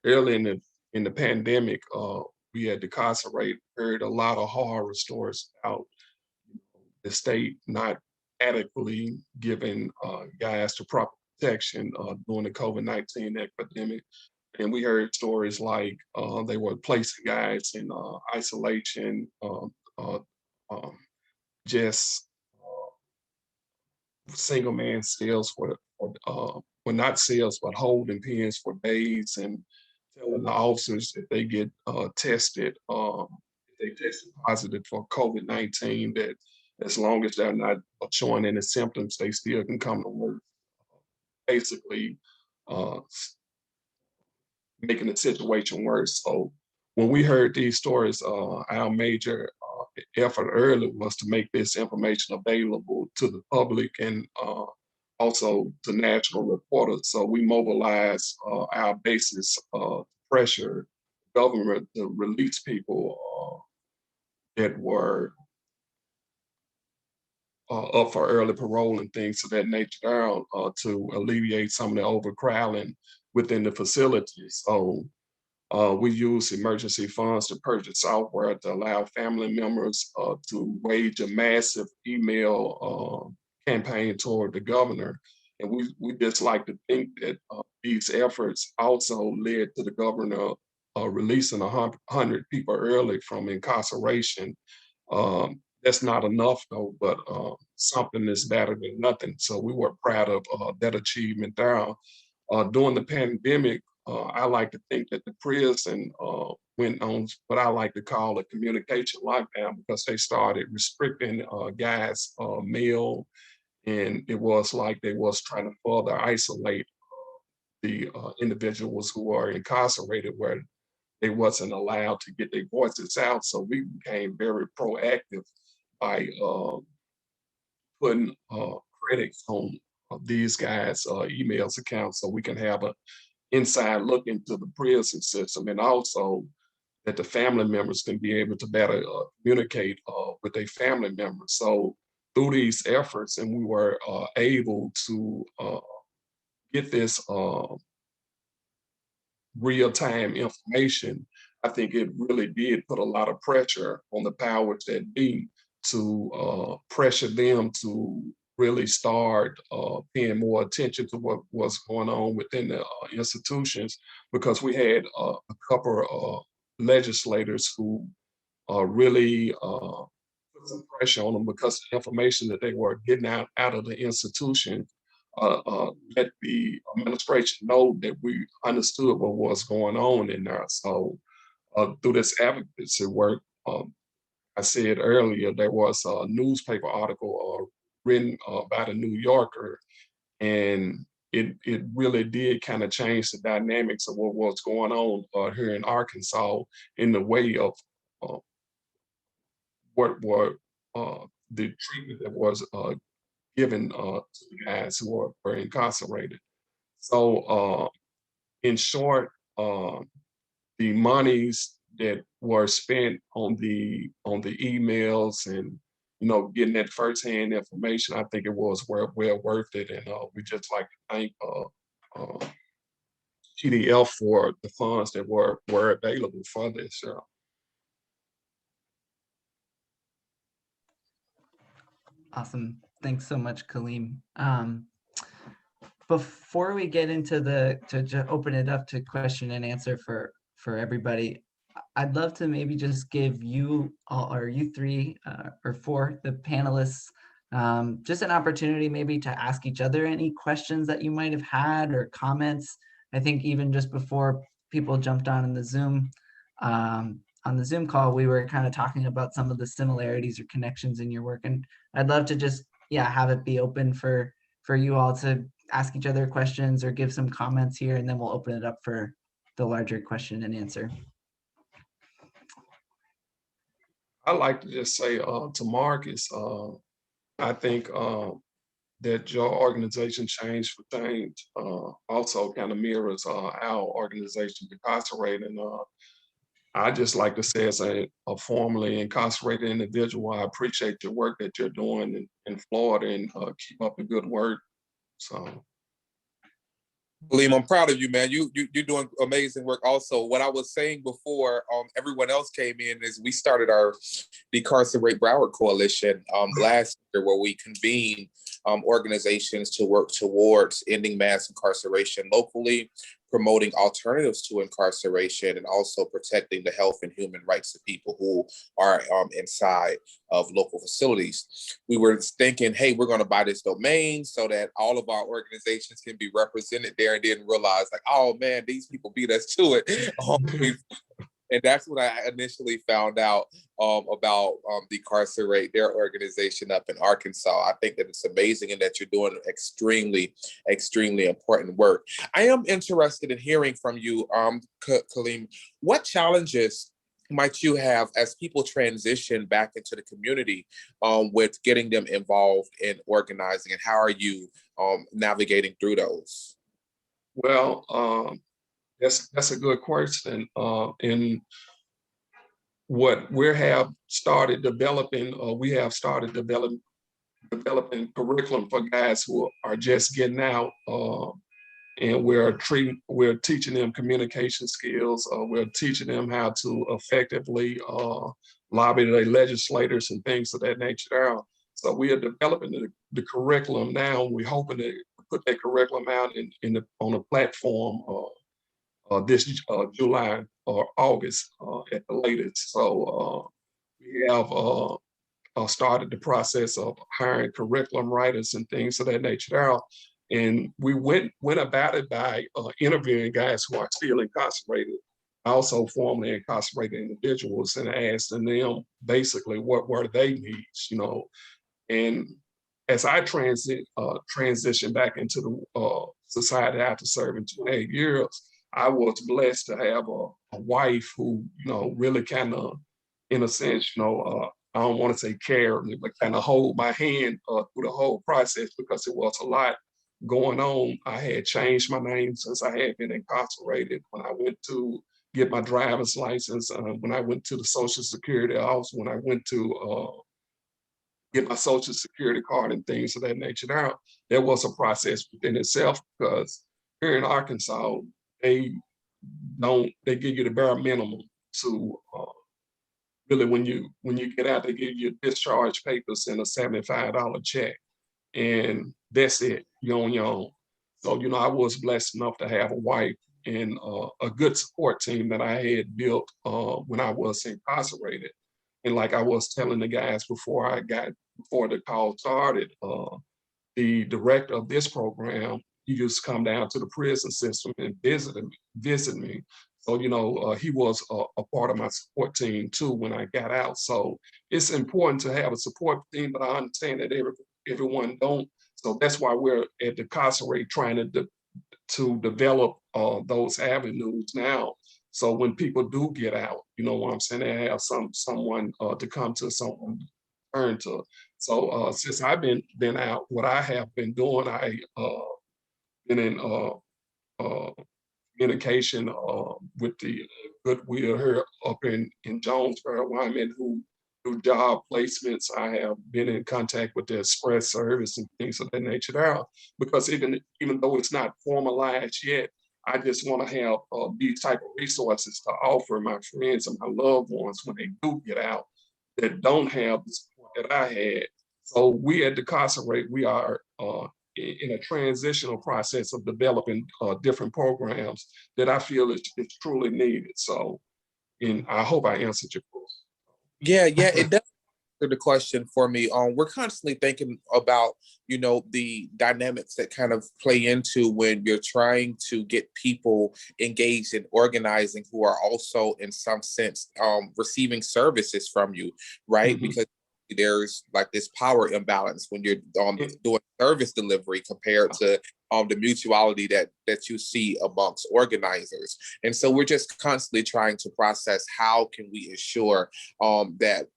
Early in the pandemic, we had Decarcerate heard a lot of horror stories about the state not adequately giving guys the proper protection during the COVID-19 epidemic. And we heard stories like they were placing guys in isolation, um, just single man cells for not cells, but holding pens for days, and telling the officers if they get tested, if they tested positive for COVID-19, that as long as they're not showing any symptoms, they still can come to work. Basically, uh, making the situation worse. So when we heard these stories, our major effort early was to make this information available to the public and also to national reporters. So we mobilized our basis pressure government to release people that were up for early parole and things of that nature down to alleviate some of the overcrowding within the facilities. So we use emergency funds to purchase software to allow family members to wage a massive email campaign toward the governor. And we just like to think that these efforts also led to the governor releasing 100 people early from incarceration. That's not enough though, but something is better than nothing. So we were proud of that achievement there. During the pandemic, I like to think that the prison went on what I like to call a communication lockdown, because they started restricting guys' mail, and it was like they was trying to further isolate the individuals who are incarcerated, where they wasn't allowed to get their voices out. So we became very proactive by putting credits on these guys' emails accounts, so we can have a inside look into the prison system, and also that the family members can be able to better communicate with their family members. So through these efforts, and we were able to get this real-time information. I think it really did put a lot of pressure on the powers that be to pressure them to really start paying more attention to what was going on within the institutions, because we had a couple of legislators who really put some pressure on them, because the information that they were getting out of the institution let the administration know that we understood what was going on in there. So through this advocacy work, I said earlier, there was a newspaper article written by the New Yorker, and it really did kind of change the dynamics of what was going on here in Arkansas, in the way of uh, what were the treatment that was given to the guys who were incarcerated. So in short, the monies that were spent on the emails and getting that firsthand information, I think it was well worth it, and we just like to thank TDF for the funds that were available for this. Awesome. Thanks so much, Kaleem. Before we get into to open it up to question and answer for everybody, I'd love to maybe just give you all, or you three or four, the panelists, just an opportunity maybe to ask each other any questions that you might have had or comments. I think even just before people jumped on the Zoom call, we were kind of talking about some of the similarities or connections in your work, and I'd love to just have it be open for you all to ask each other questions or give some comments here, and then we'll open it up for the larger question and answer. I'd like to just say to Marcus, I think that your organization, Change for Change, also kind of mirrors our organization, Decarcerate. And I just like to say, as a formerly incarcerated individual, I appreciate your work that you're doing in Florida, and keep up the good work. So, Liam, I'm proud of you, man. You're doing amazing work. Also, what I was saying before everyone else came in is we started our Decarcerate Broward Coalition last year, where we convened organizations to work towards ending mass incarceration locally, promoting alternatives to incarceration, and also protecting the health and human rights of people who are inside of local facilities. We were thinking, hey, we're going to buy this domain so that all of our organizations can be represented there, and didn't realize, like, oh man, these people beat us to it. And that's when I initially found out about Decarcerate, their organization up in Arkansas. I think that it's amazing and that you're doing extremely, extremely important work. I am interested in hearing from you, Kaleem. What challenges might you have as people transition back into the community with getting them involved in organizing, and how are you navigating through those? Well, that's a good question. And what we have started developing, developing curriculum for guys who are just getting out, and we're teaching them communication skills. We're teaching them how to effectively lobby their legislators and things of that nature. So we are developing the curriculum now, and we're hoping to put that curriculum out on a platform this July or August at the latest. So we have started the process of hiring curriculum writers and things of that nature. And we went about it by interviewing guys who are still incarcerated, also formerly incarcerated individuals, and asking them basically what were their needs, And as I transition back into the society after serving 28 years, I was blessed to have a wife who, really kind of, in a sense, I don't want to say care me, but kind of hold my hand through the whole process, because it was a lot going on. I had changed my name since I had been incarcerated. When I went to get my driver's license, when I went to the Social Security office, when I went to get my Social Security card and things of that nature, there was a process within itself, because here in Arkansas, they give you the bare minimum to really, when you get out, they give you discharge papers and a $75 check, and that's it. You're on your own. So I was blessed enough to have a wife and a good support team that I had built when I was incarcerated. And like I was telling the guys before the call started, the director of this program, he just come down to the prison system and visit me. So, he was a part of my support team too when I got out. So it's important to have a support team, but I understand that everyone don't. So that's why we're at Decarcerate trying to develop those avenues now. So when people do get out, you know what I'm saying, they have someone to come to, someone to turn to. So since I've been out, what I have been doing, I been in communication with the goodwill here up in Jonesboro, Wyman, who do job placements. I have been in contact with the express service and things of that nature there, because even though it's not formalized yet, I just want to have these type of resources to offer my friends and my loved ones when they do get out that don't have the support that I had. So we at Decarcerate, we are in a transitional process of developing different programs that I feel is truly needed. So, and I hope I answered your question. Yeah, it does answer the question for me. We're constantly thinking about, the dynamics that kind of play into when you're trying to get people engaged in organizing who are also in some sense receiving services from you, right? Mm-hmm. Because there's like this power imbalance when you're doing service delivery compared to the mutuality that you see amongst organizers. And so we're just constantly trying to process how can we ensure that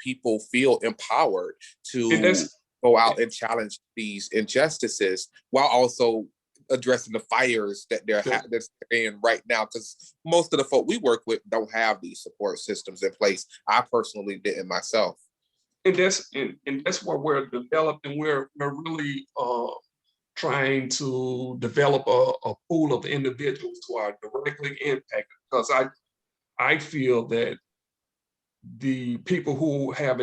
people feel empowered to go out and challenge these injustices while also addressing the fires that they're in right now, because most of the folk we work with don't have these support systems in place. I personally didn't myself. And that's what we're developing. We're really trying to develop a pool of individuals who are directly impacted, because I feel that the people who have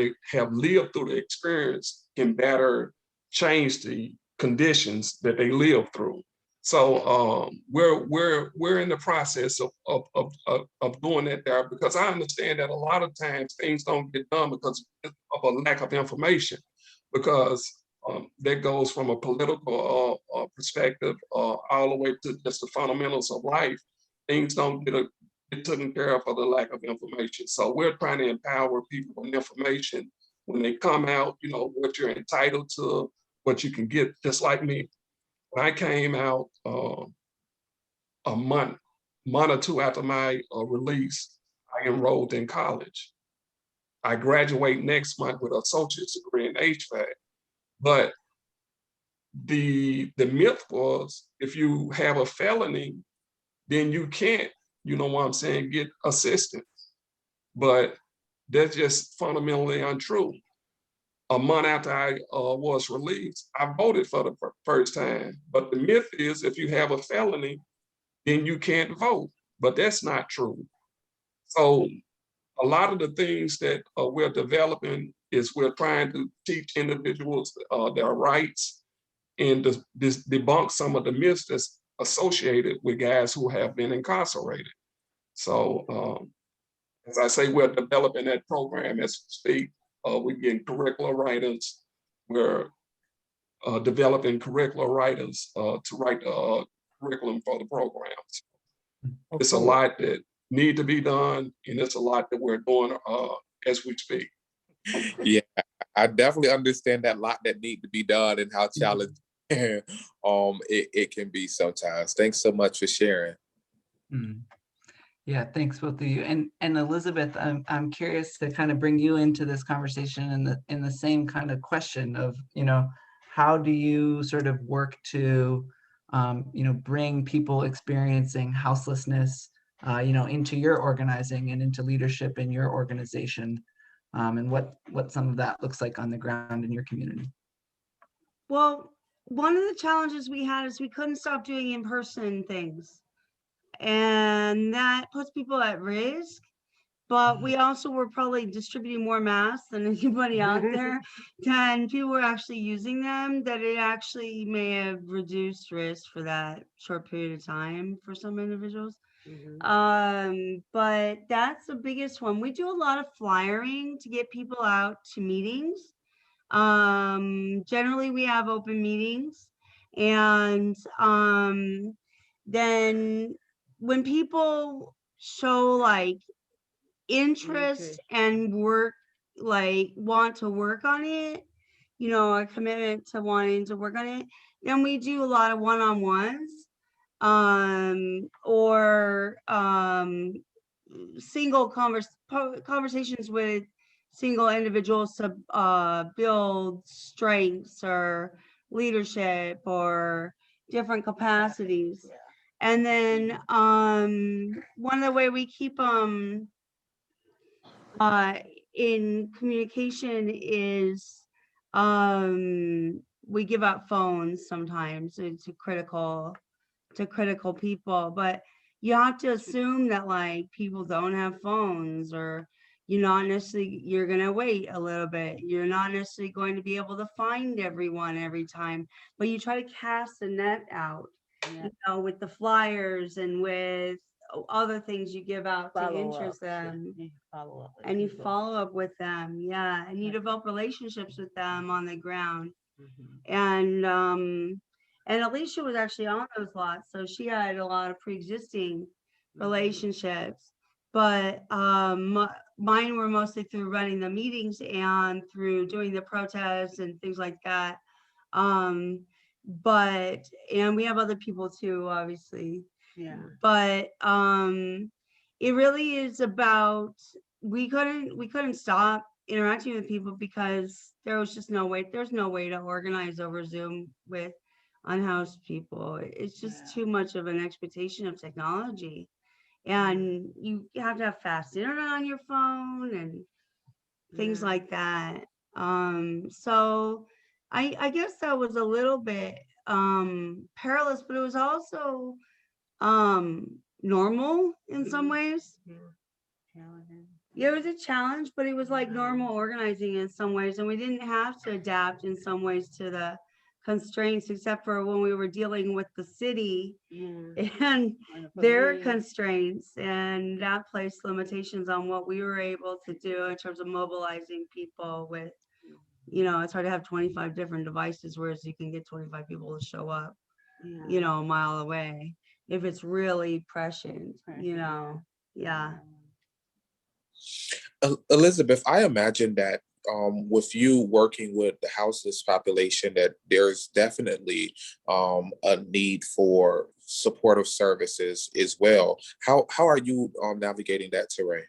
lived through the experience can better change the conditions that they live through. So we're in the process of doing that there, because I understand that a lot of times things don't get done because of a lack of information, because that goes from a political perspective all the way to just the fundamentals of life. Things don't get taken care of for the lack of information. So we're trying to empower people with information when they come out, what you're entitled to, what you can get. Just like me, when I came out a month or two after my release, I enrolled in college. I graduate next month with an associate's degree in HVAC. But the myth was, if you have a felony, then you can't, get assistance. But that's just fundamentally untrue. A month after I was released, I voted for the first time. But the myth is, if you have a felony, then you can't vote. But that's not true. So a lot of the things that we're developing is we're trying to teach individuals their rights and debunk some of the myths that's associated with guys who have been incarcerated. So as I say, we're developing that program as we speak. We're getting curricular writers. We're developing curricular writers to write the curriculum for the programs. It's a lot that need to be done, and it's a lot that we're doing as we speak. Yeah, I definitely understand that lot that need to be done and how challenging it can be sometimes. Thanks so much for sharing. Yeah, thanks both of you. And Elizabeth, I'm curious to kind of bring you into this conversation in the same kind of question of, how do you sort of work to, bring people experiencing houselessness, into your organizing and into leadership in your organization, and what some of that looks like on the ground in your community? Well, one of the challenges we had is we couldn't stop doing in-person things. And that puts people at risk. But we also were probably distributing more masks than anybody out there, and people were actually using them, that it actually may have reduced risk for that short period of time for some individuals. But that's the biggest one. We do a lot of flyering to get people out to meetings. Generally we have open meetings, and then when people show like interest and want to work on it, a commitment to wanting to work on it, then we do a lot of one-on-ones, or single conversations with single individuals to build strengths or leadership or different capacities. And then one of the way we keep them in communication is we give out phones sometimes to critical people, but you have to assume that like people don't have phones, or you're gonna wait a little bit. You're not necessarily going to be able to find everyone every time, but you try to cast a net out, with the flyers and with other things you give out to interest them. And you follow up with them, and you develop relationships with them on the ground. And Alicia was actually on those lots, so she had a lot of pre-existing relationships. But mine were mostly through running the meetings and through doing the protests and things like that. And we have other people too, obviously. But it really is about, we couldn't stop interacting with people because there was just no way. There's no way to organize over Zoom with unhoused people. It's just too much of an expectation of technology, and you have to have fast internet on your phone and things like that. So I guess that was a little bit perilous, but it was also normal in some ways. Yeah, it was a challenge, but it was like normal organizing in some ways, and we didn't have to adapt in some ways to the constraints, except for when we were dealing with the city and their constraints, and that placed limitations on what we were able to do in terms of mobilizing people with, it's hard to have 25 different devices, whereas you can get 25 people to show up, a mile away if it's really prescient, Elizabeth, I imagine that with you working with the houseless population, that there's definitely a need for supportive services as well. How are you navigating that terrain?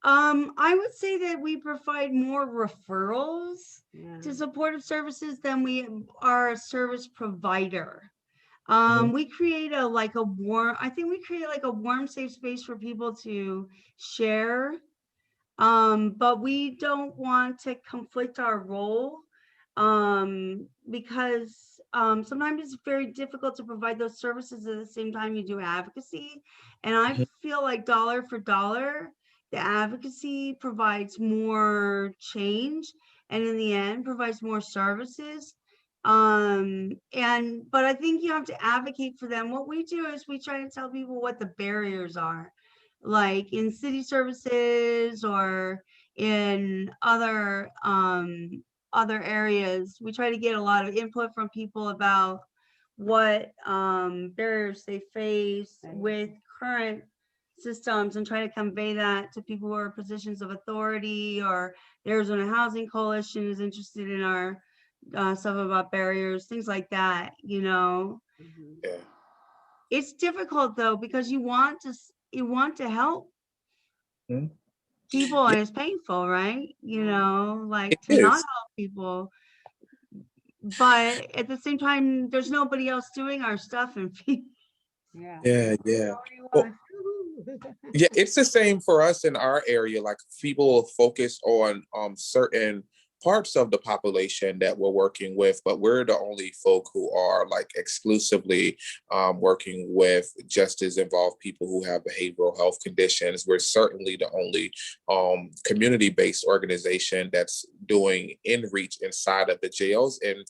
I would say that we provide more referrals to supportive services than we are a service provider. We create a warm, safe space for people to share. But we don't want to conflict our role, because sometimes it's very difficult to provide those services at the same time you do advocacy. And I feel like dollar for dollar, the advocacy provides more change, and in the end provides more services. But I think you have to advocate for them. What we do is we try to tell people what the barriers are, like in city services or in other areas. We try to get a lot of input from people about what barriers they face with current systems, and try to convey that to people who are in positions of authority, or the Arizona Housing Coalition is interested in our stuff about barriers, things like that. Yeah. It's difficult though, because you want to help people, and it's painful, right? Like to not help people, but at the same time, there's nobody else doing our stuff in peace. Yeah. Well, yeah, it's the same for us in our area. Like, people focus on certain parts of the population that we're working with, but we're the only folk who are like exclusively working with justice involved people who have behavioral health conditions. We're certainly the only community-based organization that's doing in-reach inside of the jails, and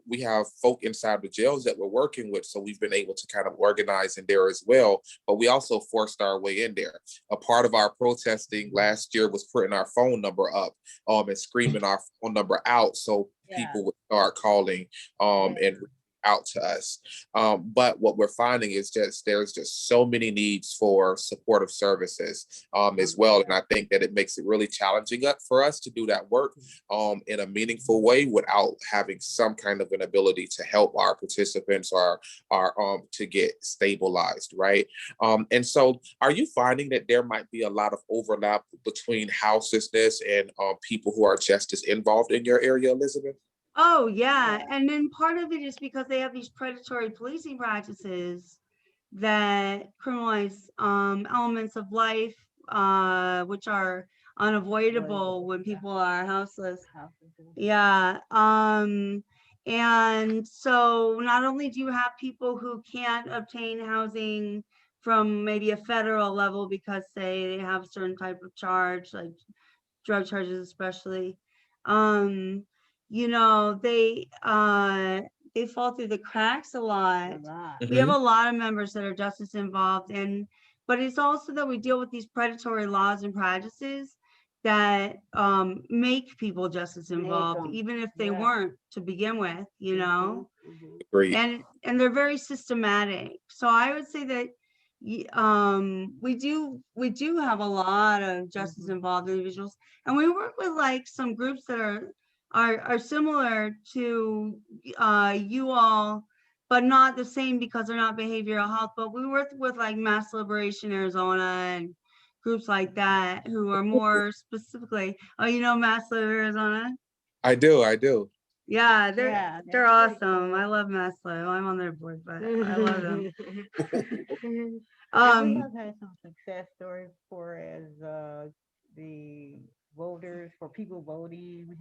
we have folk inside the jails that we're working with, so we've been able to kind of organize in there as well. But we also forced our way in there. A part of our protesting last year was putting our phone number up and screaming our phone number out, so people would start calling and out to us. But what we're finding is there's just so many needs for supportive services as well. And I think that it makes it really challenging for us to do that work in a meaningful way without having some kind of an ability to help our participants or to get stabilized, right? And so are you finding that there might be a lot of overlap between houselessness and people who are justice involved in your area, Elizabeth? Oh yeah, and then part of it is because they have these predatory policing practices that criminalize elements of life, which are unavoidable when people are houseless. Yeah. And so not only do you have people who can't obtain housing from maybe a federal level because say they have a certain type of charge, like drug charges especially, you know, they fall through the cracks a lot. We have a lot of members that are justice involved, and but it's also that we deal with these predatory laws and practices that make people justice involved, even if they weren't to begin with, you know. Great. And they're very systematic. So I would say that we do have a lot of justice involved individuals, and we work with like some groups that are similar to you all, but not the same because they're not behavioral health. But we work with like Mass Liberation Arizona and groups like that who are more specifically. Oh, you know Mass Liberation Arizona? I do. Yeah, they're awesome. I love Maslow. I'm on their board, but I love them. We have had some success stories for as the voters, for people voting.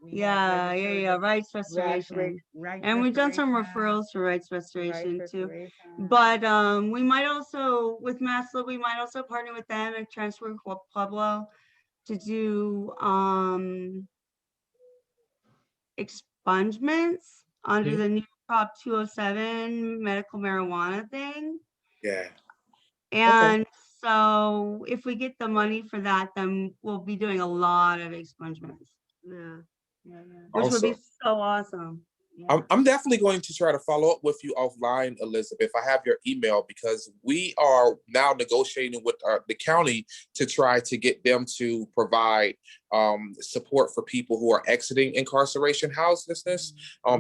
We had rights restoration. And we've done some referrals for rights restoration too. But we might also, with Maslow, we might also partner with them and transfer Pueblo to do expungements under the new Prop 207 medical marijuana thing. Yeah. And so if we get the money for that, then we'll be doing a lot of expungements. Which would be so awesome. I'm definitely going to try to follow up with you offline, Elizabeth. I have your email because we are now negotiating with the county to try to get them to provide support for people who are exiting incarceration houselessness.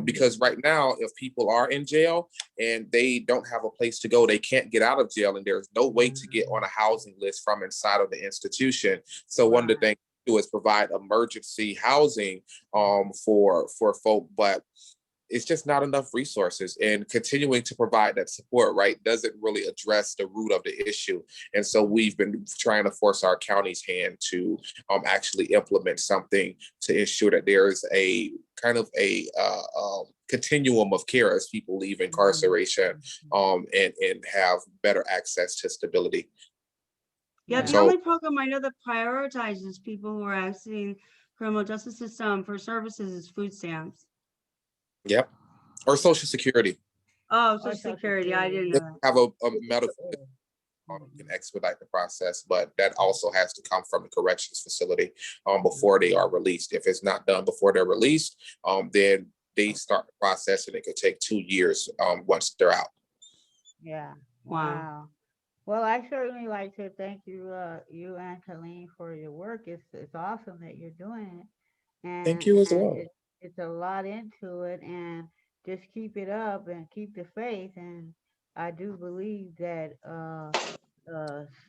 Because right now, if people are in jail and they don't have a place to go, they can't get out of jail, and there's no way to get on a housing list from inside of the institution. So one of the things we do is provide emergency housing for folk, but it's just not enough resources, and continuing to provide that support, right, doesn't really address the root of the issue. And so we've been trying to force our county's hand to actually implement something to ensure that there is a kind of a continuum of care as people leave incarceration and have better access to stability. Yeah, the only program I know that prioritizes people who are exiting criminal justice system for services is food stamps. Yep. Or Social Security. Oh, Social Security. I didn't know that. Have a medical can expedite the process, but that also has to come from the corrections facility before they are released. If it's not done before they're released, then they start the process, and it could take 2 years once they're out. Yeah. Wow. Well, I certainly like to thank you, you and Colleen, for your work. It's awesome that you're doing it. And thank you as well. It's a lot into it, and just keep it up and keep the faith. And I do believe that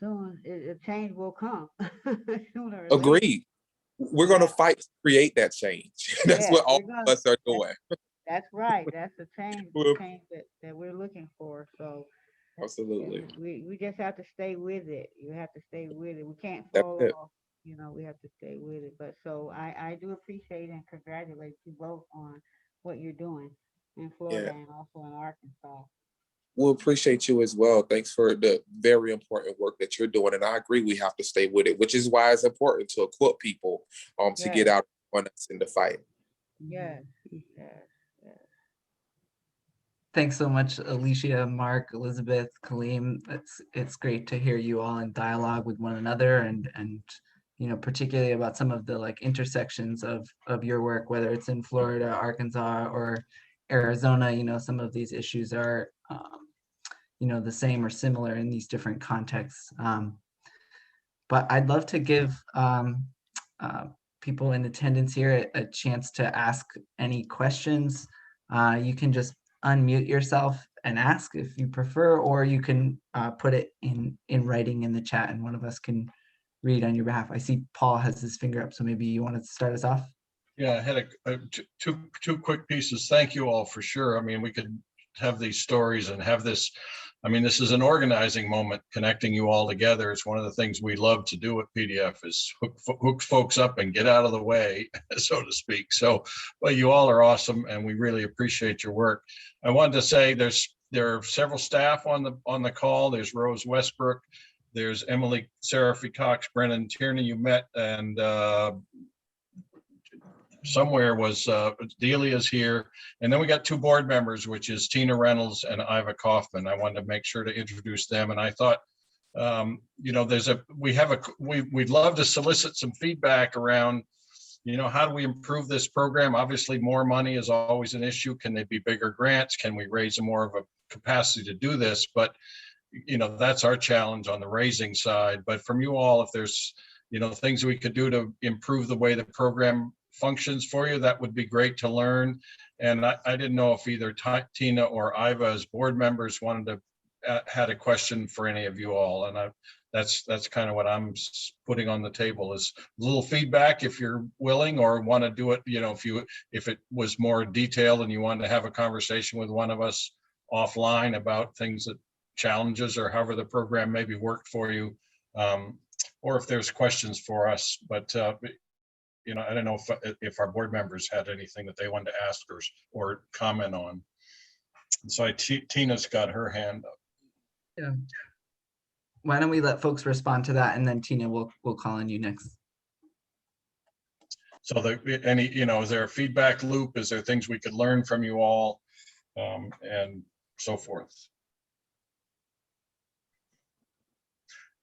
soon a change will come. Sooner or Agreed. later. We're going to fight to create that change. That's what all of us are doing. That's right. That's the change that we're looking for. So absolutely. We just have to stay with it. You have to stay with it. We can't fall off. You know, we have to stay with it. But so I do appreciate and congratulate you both on what you're doing in Florida and also in Arkansas. We'll appreciate you as well. Thanks for the very important work that you're doing. And I agree, we have to stay with it, which is why it's important to equip people to get out in the fight. Yes. Thanks so much, Alicia, Mark, Elizabeth, Kaleem. It's great to hear you all in dialogue with one another, and you know, particularly about some of the like intersections of your work, whether it's in Florida, Arkansas, or Arizona. You know, some of these issues are you know, the same or similar in these different contexts. But I'd love to give people in attendance here a chance to ask any questions. You can just unmute yourself and ask if you prefer, or you can put it in writing in the chat and one of us can read on your behalf. I see Paul has his finger up, so maybe you want to start us off. Yeah, I had two quick pieces. Thank you all for sure. I mean, we could have these stories and have this I mean, this is an organizing moment, connecting you all together. It's one of the things we love to do at PDF is hook folks up and get out of the way, so to speak. So, well, you all are awesome, and we really appreciate your work. I wanted to say there are several staff on the call. There's Rose Westbrook, there's Emily Seraphy Cox, Brennan Tierney you met, and somewhere was Delia's here. And then we got two board members, which is Tina Reynolds and Iva Kaufman. I wanted to make sure to introduce them. And I thought, you know, we'd love to solicit some feedback around, you know, how do we improve this program? Obviously, more money is always an issue. Can they be bigger grants? Can we raise more of a capacity to do this? But, you know, that's our challenge on the raising side. But from you all, if there's, you know, things we could do to improve the way the program functions for you, that would be great to learn. And I didn't know if either Tina or Iva as board members wanted to had a question for any of you all. And that's kind of what I'm putting on the table is a little feedback if you're willing or want to do it. You know, if it was more detailed and you wanted to have a conversation with one of us offline about things that challenges or however the program maybe worked for you, or if there's questions for us. But you know, I don't know if our board members had anything that they wanted to ask or comment on. So Tina's got her hand up. Yeah. Why don't we let folks respond to that, and then Tina, we'll call on you next. So you know, is there a feedback loop? Is there things we could learn from you all, and so forth?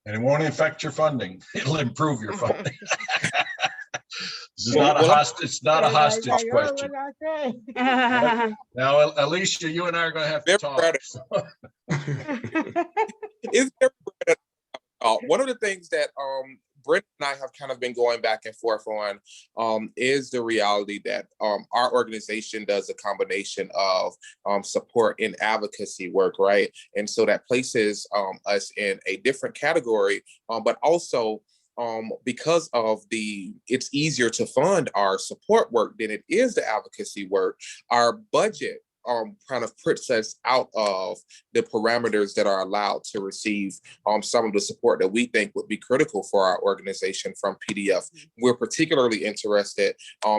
And it won't affect your funding. It'll improve your funding. This is not a hostage. It's not a hostage question. Now, Alicia, you and I are going to have to talk. One of the things that Brent and I have kind of been going back and forth on is the reality that our organization does a combination of support and advocacy work, right? And so that places us in a different category, but also because of it's easier to fund our support work than it is the advocacy work. Our budget kind of puts us out of the parameters that are allowed to receive some of the support that we think would be critical for our organization from PDF. We're particularly interested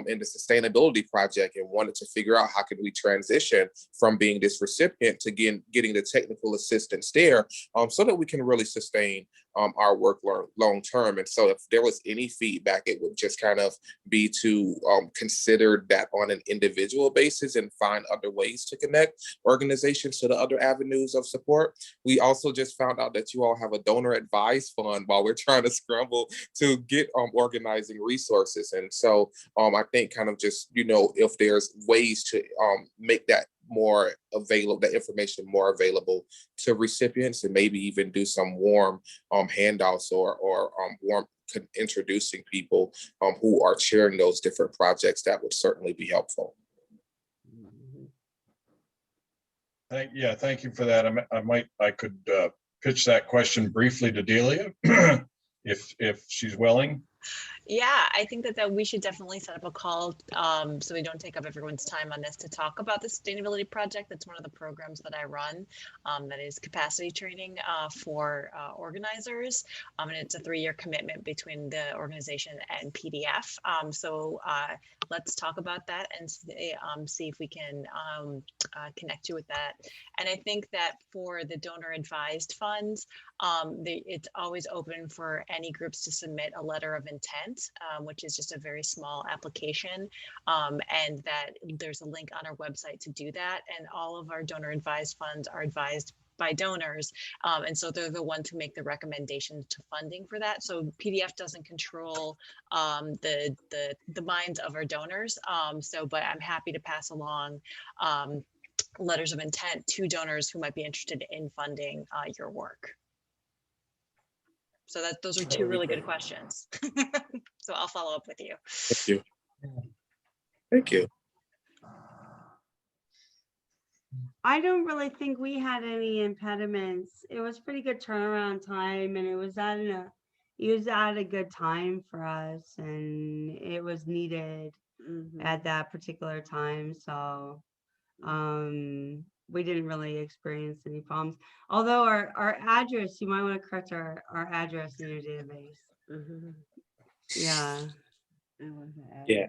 in the sustainability project and wanted to figure out how can we transition from being this recipient to getting the technical assistance there so that we can really sustain our work long term. And so if there was any feedback, it would just kind of be to consider that on an individual basis and find other ways to connect organizations to the other avenues of support. We also just found out that you all have a donor advised fund while we're trying to scramble to get organizing resources. And so I think kind of just, you know, if there's ways to make that more available, that information more available to recipients, and maybe even do some warm handouts or warm introducing people who are chairing those different projects, that would certainly be helpful. Thank you for that. I could pitch that question briefly to Delia if she's willing. Yeah, I think that we should definitely set up a call so we don't take up everyone's time on this to talk about the sustainability project. That's one of the programs that I run that is capacity training for organizers. And it's a 3-year commitment between the organization and PDF. So let's talk about that and see if we can connect you with that. And I think that for the donor advised funds, it's always open for any groups to submit a letter of intent, which is just a very small application, and that there's a link on our website to do that. And all of our donor advised funds are advised by donors, and so they're the ones who make the recommendations to funding for that. So PDF doesn't control the minds of our donors. But I'm happy to pass along letters of intent to donors who might be interested in funding your work. So those are two really good questions. So I'll follow up with you. Thank you. Thank you. I don't really think we had any impediments. It was pretty good turnaround time, and it was at a good time for us, and it was needed at that particular time. So we didn't really experience any problems. Although our address, you might want to correct our address in your database. Yeah. Yeah.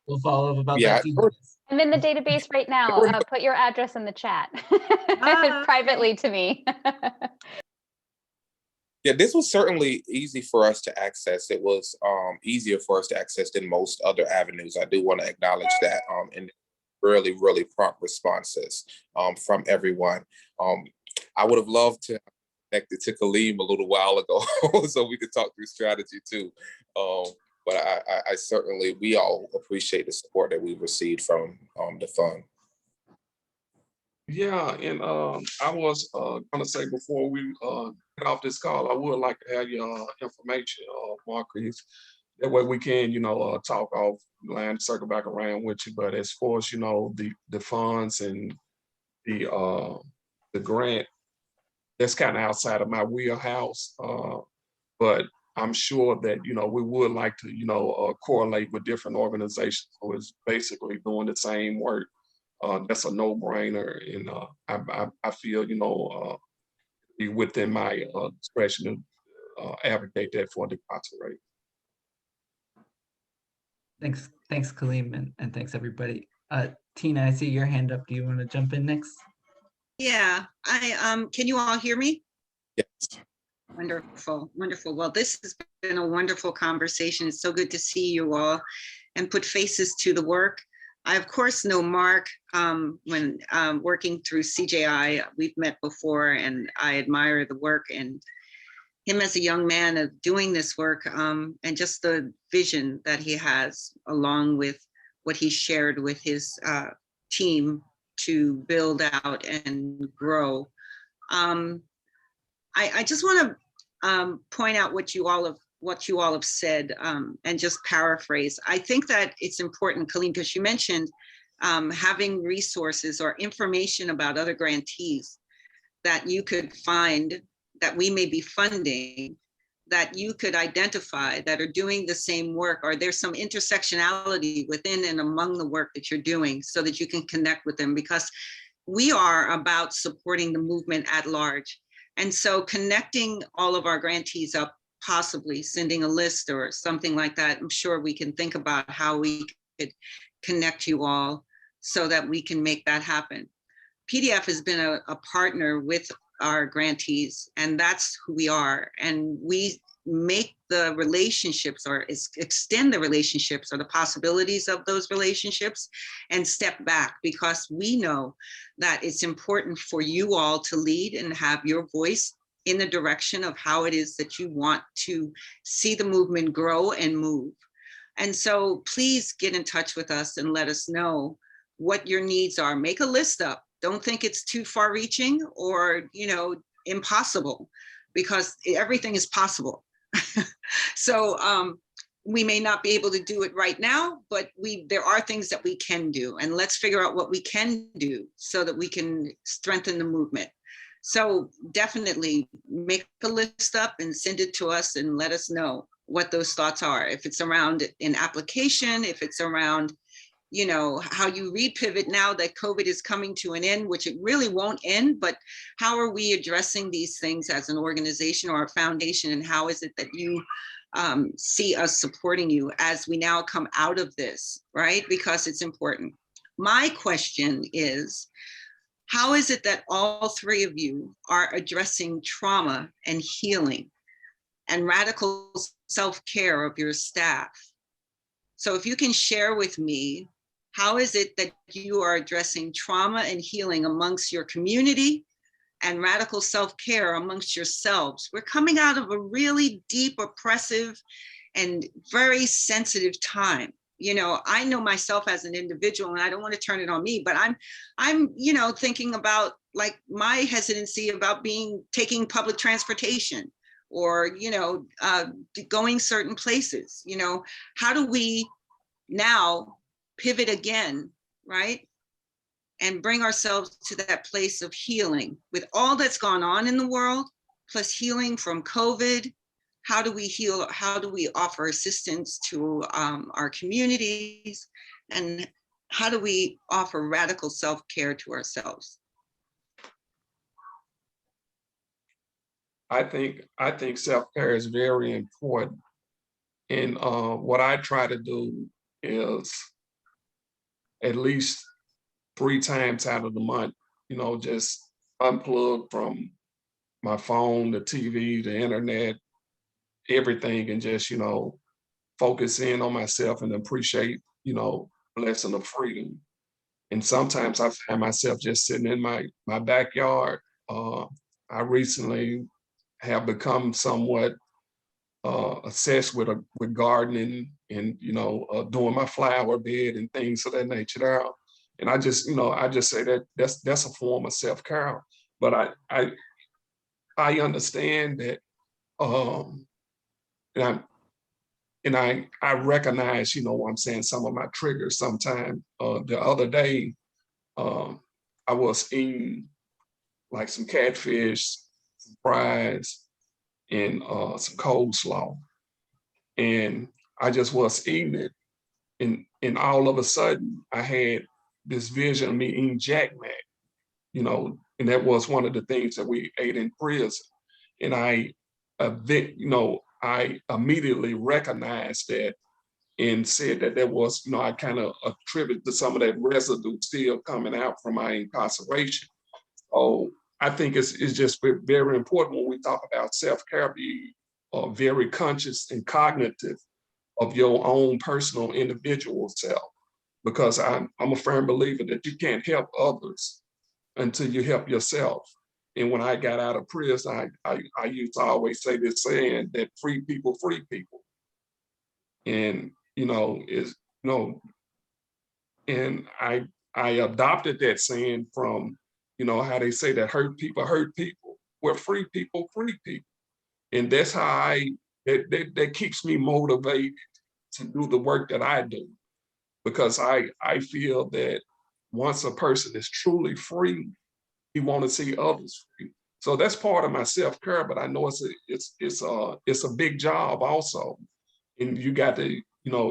We'll follow up about Yeah. that too. I'm in the database right now. Put your address in the chat privately to me. Yeah, this was certainly easy for us to access. It was easier for us to access than most other avenues. I do want to acknowledge that, and really, really prompt responses from everyone. I would have loved to connect it to Kaleem a little while ago so we could talk through strategy too. But I certainly, we all appreciate the support that we've received from the fund. Yeah, and I was gonna say before we get off this call, I would like to have your information, Marquise. That way we can, talk offline, circle back around with you. But as far as the funds and the grant, that's kind of outside of my wheelhouse. But I'm sure that we would like to correlate with different organizations who is basically doing the same work. That's a no-brainer, and I feel be within my discretion to advocate that for Decarcerate. Thanks, Kaleem, and thanks everybody. Tina, I see your hand up. Do you want to jump in next? Yeah, can you all hear me? Yes. Wonderful, wonderful. Well, this has been a wonderful conversation. It's so good to see you all and put faces to the work. I, of course, know Mark when working through CJI. We've met before, and I admire the work and him as a young man of doing this work, and just the vision that he has, along with what he shared with his team to build out and grow. I just want to point out what you all have said, and just paraphrase. I think that it's important, Kaleem, because you mentioned having resources or information about other grantees that you could find that we may be funding, that you could identify that are doing the same work, or there's some intersectionality within and among the work that you're doing, so that you can connect with them, because we are about supporting the movement at large. And so connecting all of our grantees up, possibly sending a list or something like that, I'm sure we can think about how we could connect you all so that we can make that happen. PDF has been a partner with our grantees, and that's who we are. And we make the relationships, or extend the relationships or the possibilities of those relationships, and step back, because we know that it's important for you all to lead and have your voice in the direction of how it is that you want to see the movement grow and move. And so please get in touch with us and let us know what your needs are. Make a list up. Don't think it's too far reaching or, impossible, because everything is possible. So we may not be able to do it right now, but there are things that we can do, and let's figure out what we can do so that we can strengthen the movement. So definitely make a list up and send it to us and let us know what those thoughts are. If it's around an application, if it's around, how you read Pivot now that COVID is coming to an end, which it really won't end, but how are we addressing these things as an organization or a foundation, and how is it that you see us supporting you as we now come out of this, right? Because it's important. My question is, how is it that all three of you are addressing trauma and healing and radical self-care of your staff? So if you can share with me, how is it that you are addressing trauma and healing amongst your community and radical self-care amongst yourselves? We're coming out of a really deep, oppressive, and very sensitive time. I know myself as an individual, and I don't want to turn it on me, but I'm thinking about like my hesitancy about taking public transportation or, going certain places. How do we now pivot again, right? And bring ourselves to that place of healing with all that's gone on in the world, plus healing from COVID. How do we heal? How do we offer assistance to our communities? And how do we offer radical self-care to ourselves? I think self-care is very important. And what I try to do is at least 3 times out of the month, just unplug from my phone, the TV, the internet, everything, and just, focus in on myself and appreciate, blessing of freedom. And sometimes I find myself just sitting in my backyard. I recently have become somewhat obsessed with gardening and doing my flower bed and things of that nature there. And I just say that that's a form of self-care. But I understand that, and I recognize, what I'm saying, some of my triggers sometimes. The other day, I was eating like some catfish, some fries, and some coleslaw. And I just was eating it. And all of a sudden I had this vision of me eating Jack Mac, and that was one of the things that we ate in prison. And I immediately recognized that and said that there was, I kind of attribute to some of that residue still coming out from my incarceration. So I think it's just very important when we talk about self-care, be very conscious and cognitive of your own personal individual self, because I'm a firm believer that you can't help others until you help yourself. And when I got out of prison, I used to always say this saying that free people free people. And, and I adopted that saying from, how they say that hurt people hurt people. Well, free people free people. And that's how that keeps me motivated to do the work that I do. Because I feel that once a person is truly free, he want to see others free. So that's part of my self-care, but I know it's a big job also. And you got to,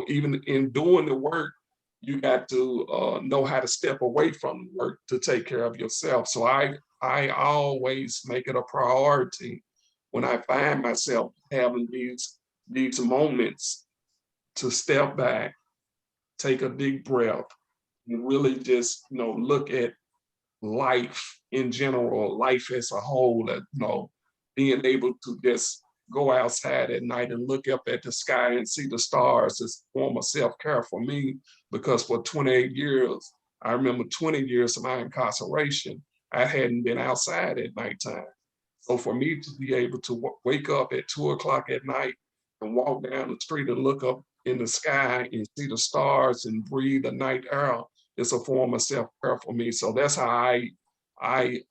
even in doing the work, you got to know how to step away from the work to take care of yourself. So I always make it a priority when I find myself having these moments to step back, take a deep breath, and really just, look at life in general, life as a whole, being able to just go outside at night and look up at the sky and see the stars is a form of self-care for me, because for 28 years, I remember 20 years of my incarceration, I hadn't been outside at nighttime. So for me to be able to wake up at 2 o'clock at night and walk down the street and look up in the sky and see the stars and breathe the night air is a form of self-care for me. So that's how I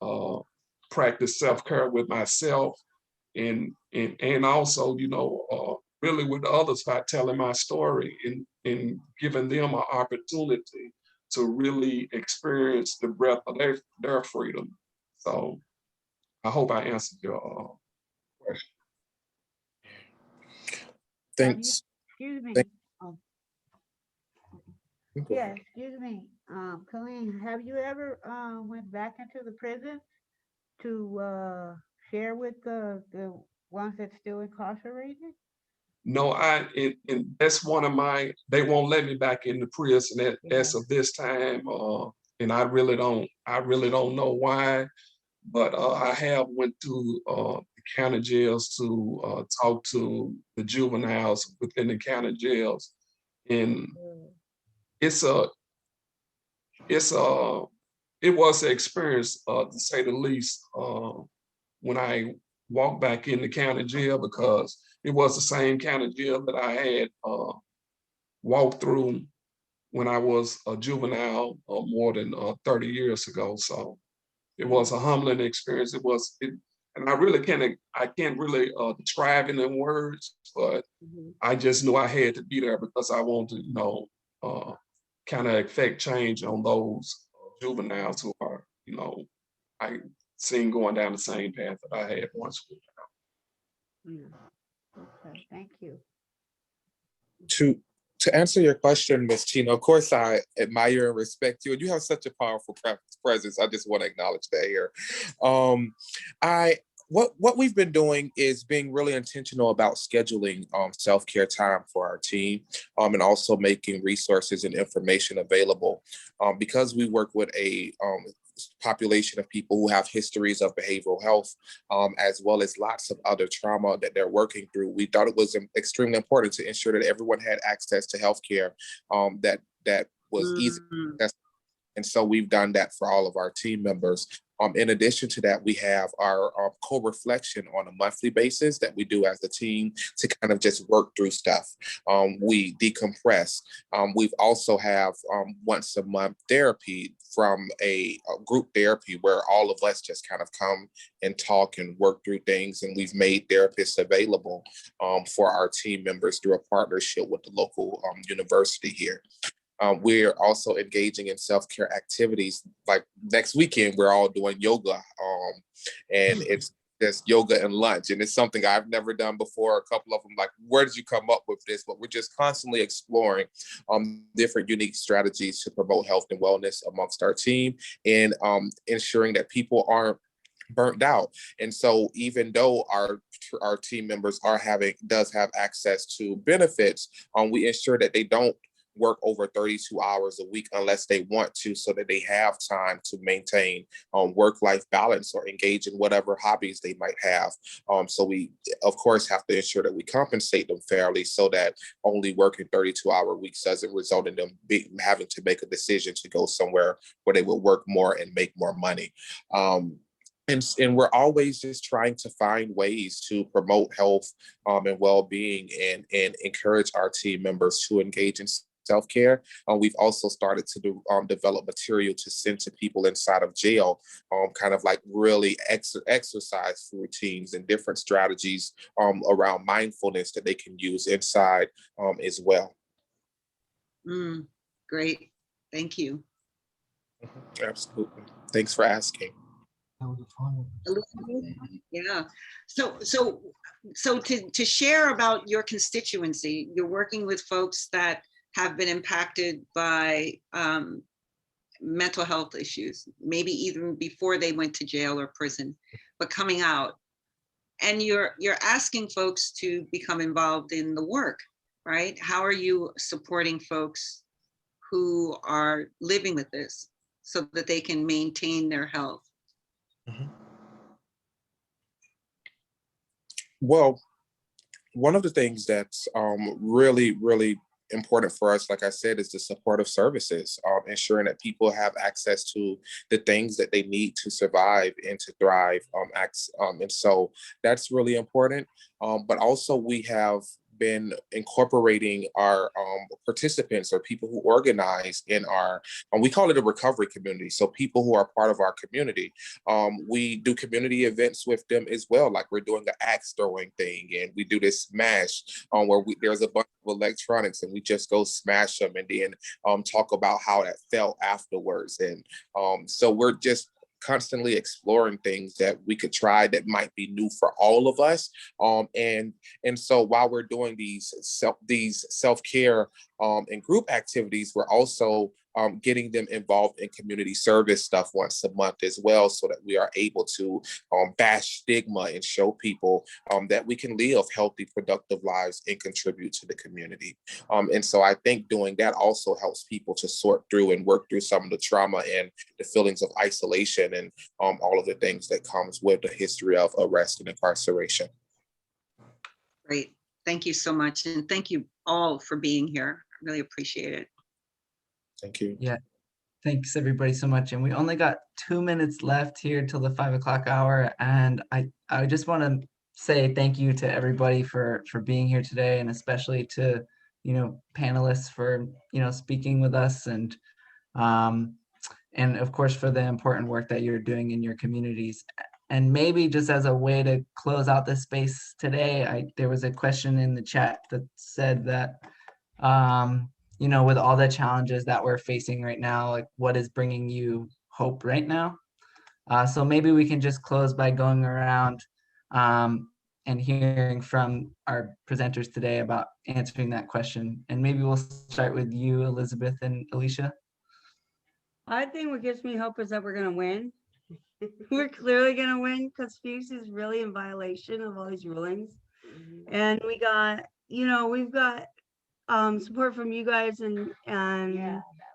practice self-care with myself, and also, really with others by telling my story and giving them an opportunity to really experience the breadth of their freedom. So I hope I answered your question. Thanks. Excuse me. Thank- Oh. Yeah, excuse me. Colleen, have you ever went back into the prison to share with the ones that's still incarcerated? No, and that's one of they won't let me back in the prison as of this time. And I really don't know why, but I have went to the county jails to talk to the juveniles within the county jails. And it was an experience, to say the least, when I walked back in the county jail, because it was the same county jail that I had walked through when I was a juvenile more than 30 years ago. So it was a humbling experience. And I can't really describe it in words, but I just knew I had to be there because I wanted to, kind of affect change on those juveniles who are, I seen going down the same path that I had once. Okay, thank you. To answer your question, Ms. Chino, of course I admire and respect you, and you have such a powerful presence. I just want to acknowledge that here. what we've been doing is being really intentional about scheduling self-care time for our team, and also making resources and information available. Because we work with a population of people who have histories of behavioral health, as well as lots of other trauma that they're working through, we thought it was extremely important to ensure that everyone had access to healthcare that was easy. And so we've done that for all of our team members. In addition to that, we have our co-reflection on a monthly basis that we do as a team to kind of just work through stuff. We decompress. We've also have once a month therapy from a group therapy where all of us just kind of come and talk and work through things. And we've made therapists available for our team members through a partnership with the local university here. We're also engaging in self-care activities. Like next weekend, we're all doing yoga, and it's just yoga and lunch. And it's something I've never done before. A couple of them like, where did you come up with this? But we're just constantly exploring different unique strategies to promote health and wellness amongst our team, and ensuring that people aren't burnt out. And so even though our team members does have access to benefits, we ensure that they don't work over 32 hours a week unless they want to, so that they have time to maintain work-life balance or engage in whatever hobbies they might have. So we, of course, have to ensure that we compensate them fairly, so that only working 32-hour weeks doesn't result in them having to make a decision to go somewhere where they will work more and make more money. And we're always just trying to find ways to promote health and well-being, and encourage our team members to engage in self-care. We've also started to develop material to send to people inside of jail, kind of like really exercise routines and different strategies around mindfulness that they can use inside as well. Great, thank you. Absolutely. Thanks for asking. Yeah. So to share about your constituency, you're working with folks that have been impacted by mental health issues, maybe even before they went to jail or prison, but coming out. And you're asking folks to become involved in the work, right? How are you supporting folks who are living with this so that they can maintain their health? Well, one of the things that's really, really important for us, like I said, is the supportive services, ensuring that people have access to the things that they need to survive and to thrive. And so that's really important. But also we have been incorporating our participants, or people who organize in our, we call it a recovery community. So people who are part of our community, we do community events with them as well. Like we're doing an axe throwing thing, and we do this smash where there's a bunch of electronics and we just go smash them, and then talk about how that felt afterwards. And so we're just constantly exploring things that we could try that might be new for all of us. And so while we're doing these self-care and group activities, we're also getting them involved in community service stuff once a month as well, so that we are able to bash stigma and show people that we can live healthy, productive lives and contribute to the community. And so I think doing that also helps people to sort through and work through some of the trauma and the feelings of isolation and all of the things that comes with the history of arrest and incarceration. Great. Thank you so much. And thank you all for being here. I really appreciate it. Thank you. Yeah, thanks everybody so much. And we only got 2 minutes left here till the 5 o'clock hour. And I just want to say thank you to everybody for being here today, and especially to, panelists for, speaking with us, and of course for the important work that you're doing in your communities. And maybe just as a way to close out this space today, there was a question in the chat that said that, with all the challenges that we're facing right now, like what is bringing you hope right now? So maybe we can just close by going around and hearing from our presenters today about answering that question. And maybe we'll start with you, Elizabeth and Alicia. I think what gives me hope is that we're going to win. we're clearly gonna win because Fuchs is really in violation of all these rulings. And we got, we've got support from you guys and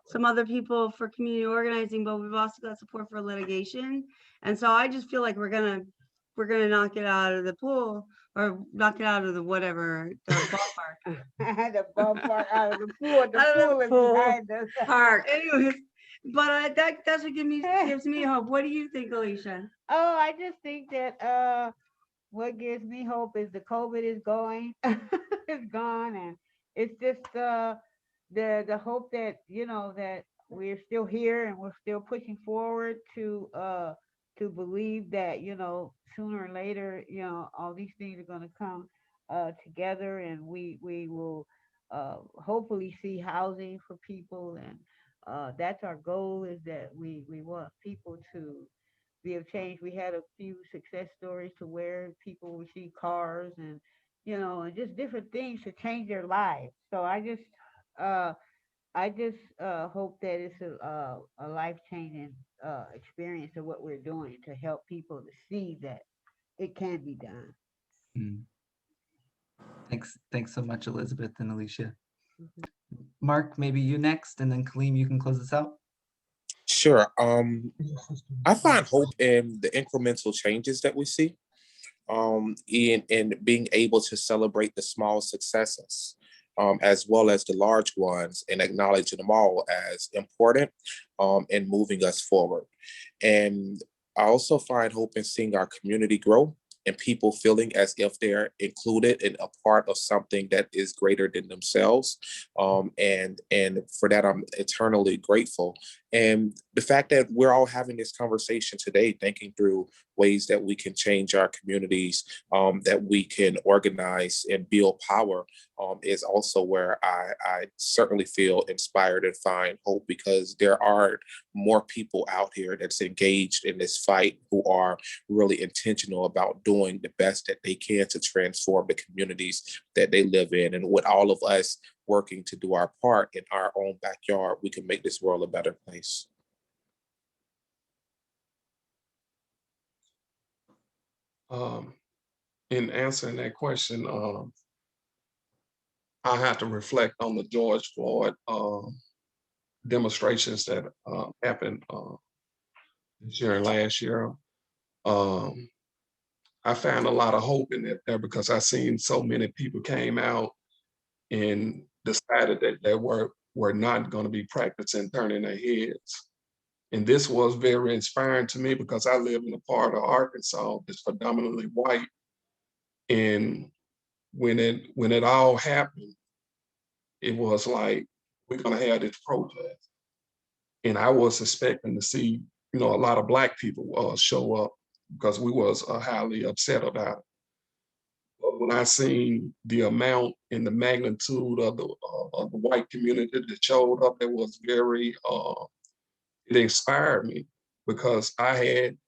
some other people for community organizing, but we've also got support for litigation. And so I just feel like we're gonna knock it out of the pool, or knock it out of the whatever, the ballpark. The ballpark out of the pool. The pool is behind us. Park. Anyways, but that's what gives me hope. What do you think, Alicia? Oh, I just think that what gives me hope is the COVID is going, it's gone, and it's just the hope that that we're still here and we're still pushing forward to believe that sooner or later all these things are going to come together, and we will hopefully see housing for people, and that's our goal, is that we want people to be of change. We had a few success stories to where people receive cars and and just different things to change their lives. So I just hope that it's a life-changing experience of what we're doing to help people to see that it can be done. Mm. Thanks so much, Elizabeth and Alicia. Mark, maybe you next, and then Kaleem, you can close us out. Sure. I find hope in the incremental changes that we see, in being able to celebrate the small successes, as well as the large ones, and acknowledging them all as important, and moving us forward. And I also find hope in seeing our community grow and people feeling as if they're included and a part of something that is greater than themselves. And for that, I'm eternally grateful. And the fact that we're all having this conversation today, thinking through ways that we can change our communities, that we can organize and build power, is also where I certainly feel inspired and find hope, because there are more people out here that's engaged in this fight who are really intentional about doing the best that they can to transform the communities that they live in. And with all of us working to do our part in our own backyard, we can make this world a better place. In answering that question, I have to reflect on the George Floyd demonstrations that happened this year and last year. I found a lot of hope in it there, because I seen so many people came out and decided that they were not going to be practicing turning their heads. And this was very inspiring to me, because I live in a part of Arkansas that's predominantly white. And when it all happened, it was like, we're gonna have this protest. And I was expecting to see, a lot of Black people show up, because we was highly upset about it. But when I seen the amount and the magnitude of the white community that showed up, it was very, it inspired me, because I had,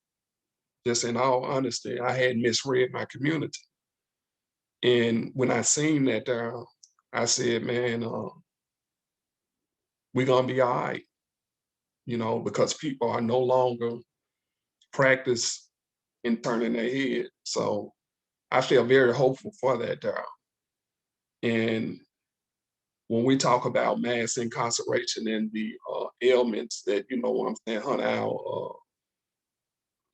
just in all honesty, I had misread my community. And when I seen that, I said, man, we're gonna be all right, because people are no longer practice in turning their head. So I feel very hopeful for that, and when we talk about mass incarceration and the ailments that, what I'm saying, hunt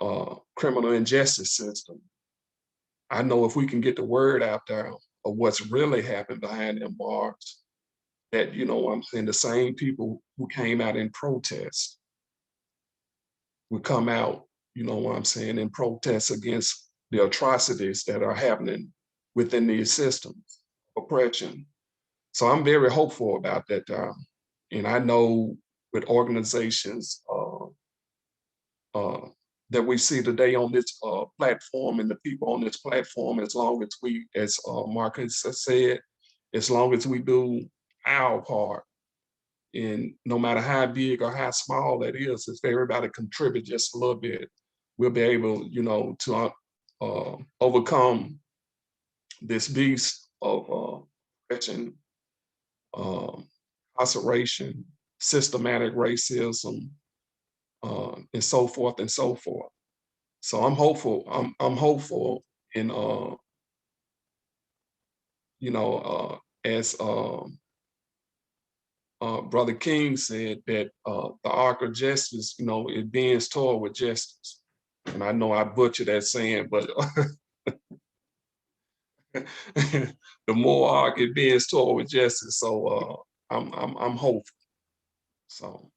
our criminal injustice system, I know if we can get the word out there of what's really happened behind them bars, that, what I'm saying, the same people who came out in protest would come out, what I'm saying, in protest against the atrocities that are happening within these systems of oppression. So I'm very hopeful about that. And I know with organizations that we see today on this platform, and the people on this platform, as long as we, as Marcus has said, as long as we do our part, and no matter how big or how small that is, if everybody contribute just a little bit, we'll be able, to overcome this beast of oppression, incarceration, systematic racism, and so forth and so forth. So I'm hopeful. I'm hopeful in you know, as Brother King said, that the arc of justice, you know, it bends toward with justice. And I know I butchered that saying, but the more arc it bends toward with justice. So I'm hopeful. So.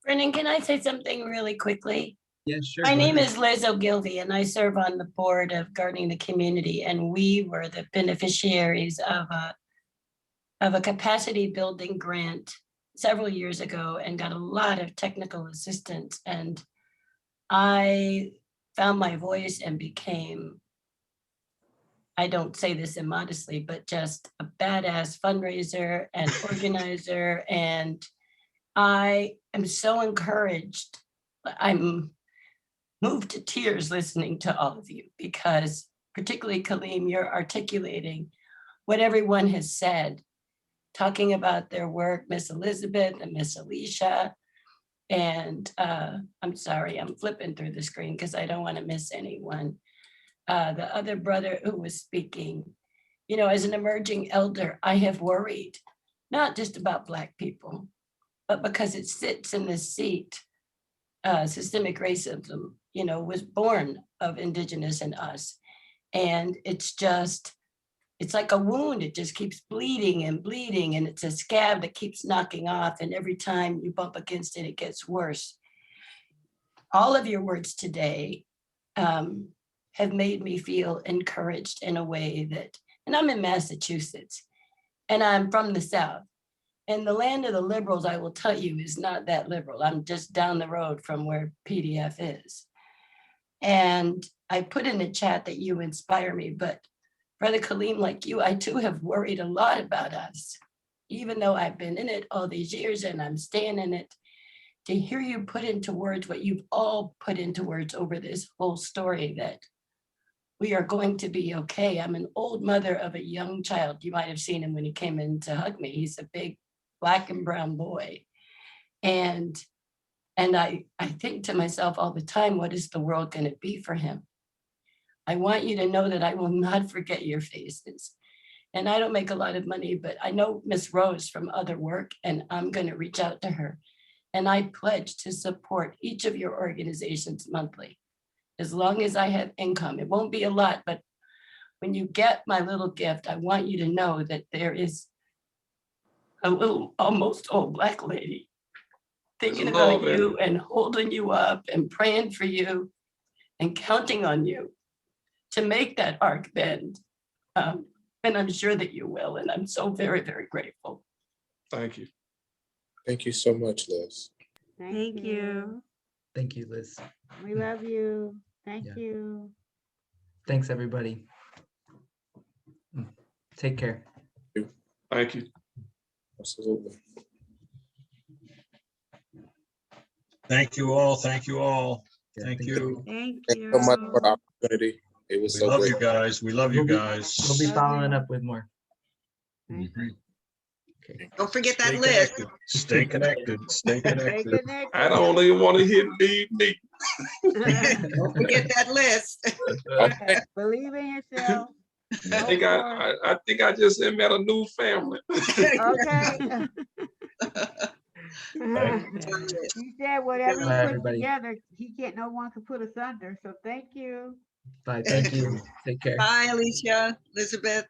Brennan, can I say something really quickly? Yeah, sure. My go name ahead. is Liz Ogilvie, and I serve on the board of Gardening the Community, and we were the beneficiaries of a capacity building grant several years ago and got a lot of technical assistance. And I found my voice and became, I don't say this immodestly, but just a badass fundraiser and organizer. And I am so encouraged. I'm moved to tears listening to all of you, because particularly Kaleem, you're articulating what everyone has said, talking about their work, Miss Elizabeth and Miss Alicia. And I'm sorry, I'm flipping through the screen because I don't want to miss anyone. The other brother who was speaking, you know, as an emerging elder, I have worried, not just about Black people, but because it sits in this seat, systemic racism, you know, was born of Indigenous and us. And it's like a wound. It just keeps bleeding and bleeding, and it's a scab that keeps knocking off. And every time you bump against it, it gets worse. All of your words today have made me feel encouraged in a way that, and I'm in Massachusetts, and I'm from the South. And the land of the liberals, I will tell you, is not that liberal. I'm just down the road from where PDF is. And I put in the chat that you inspire me, but Brother Kaleem, like you, I too have worried a lot about us, even though I've been in it all these years and I'm staying in it. To hear you put into words what you've all put into words over this whole story, that we are going to be okay. I'm an old mother of a young child. You might have seen him when he came in to hug me. He's a big Black and brown boy. And I think to myself all the time, what is the world going to be for him? I want you to know that I will not forget your faces. And I don't make a lot of money, but I know Miss Rose from other work, and I'm going to reach out to her. And I pledge to support each of your organizations monthly, as long as I have income. It won't be a lot, but when you get my little gift, I want you to know that there is a little, almost old Black lady thinking about you and holding you up and praying for you and counting on you to make that arc bend. And I'm sure that you will. And I'm so very, very grateful. Thank you. Thank you so much, Liz. Thank you. Thank you, Liz. We love you. Thank Yeah. you. Thanks, everybody. Take care. Thank you. Absolutely. Thank you all. Thank you all. Yeah, Thank thank you. Thank Thank you. you so much for the opportunity. It was We so love great. you guys. We love you guys. We'll be following up with more. Mhm. Okay. Don't forget that Stay list. connected. Stay connected. Stay Stay connected. connected. I don't even want to hear leave me. Don't forget that list. Okay. Believe in yourself. I Go think for it. I think I just met a new family. Okay. Thank He said whatever he Bye, puts everybody. together, no one can put us under. So thank you. Bye. Thank you. Take care. Bye, Alicia, Elizabeth.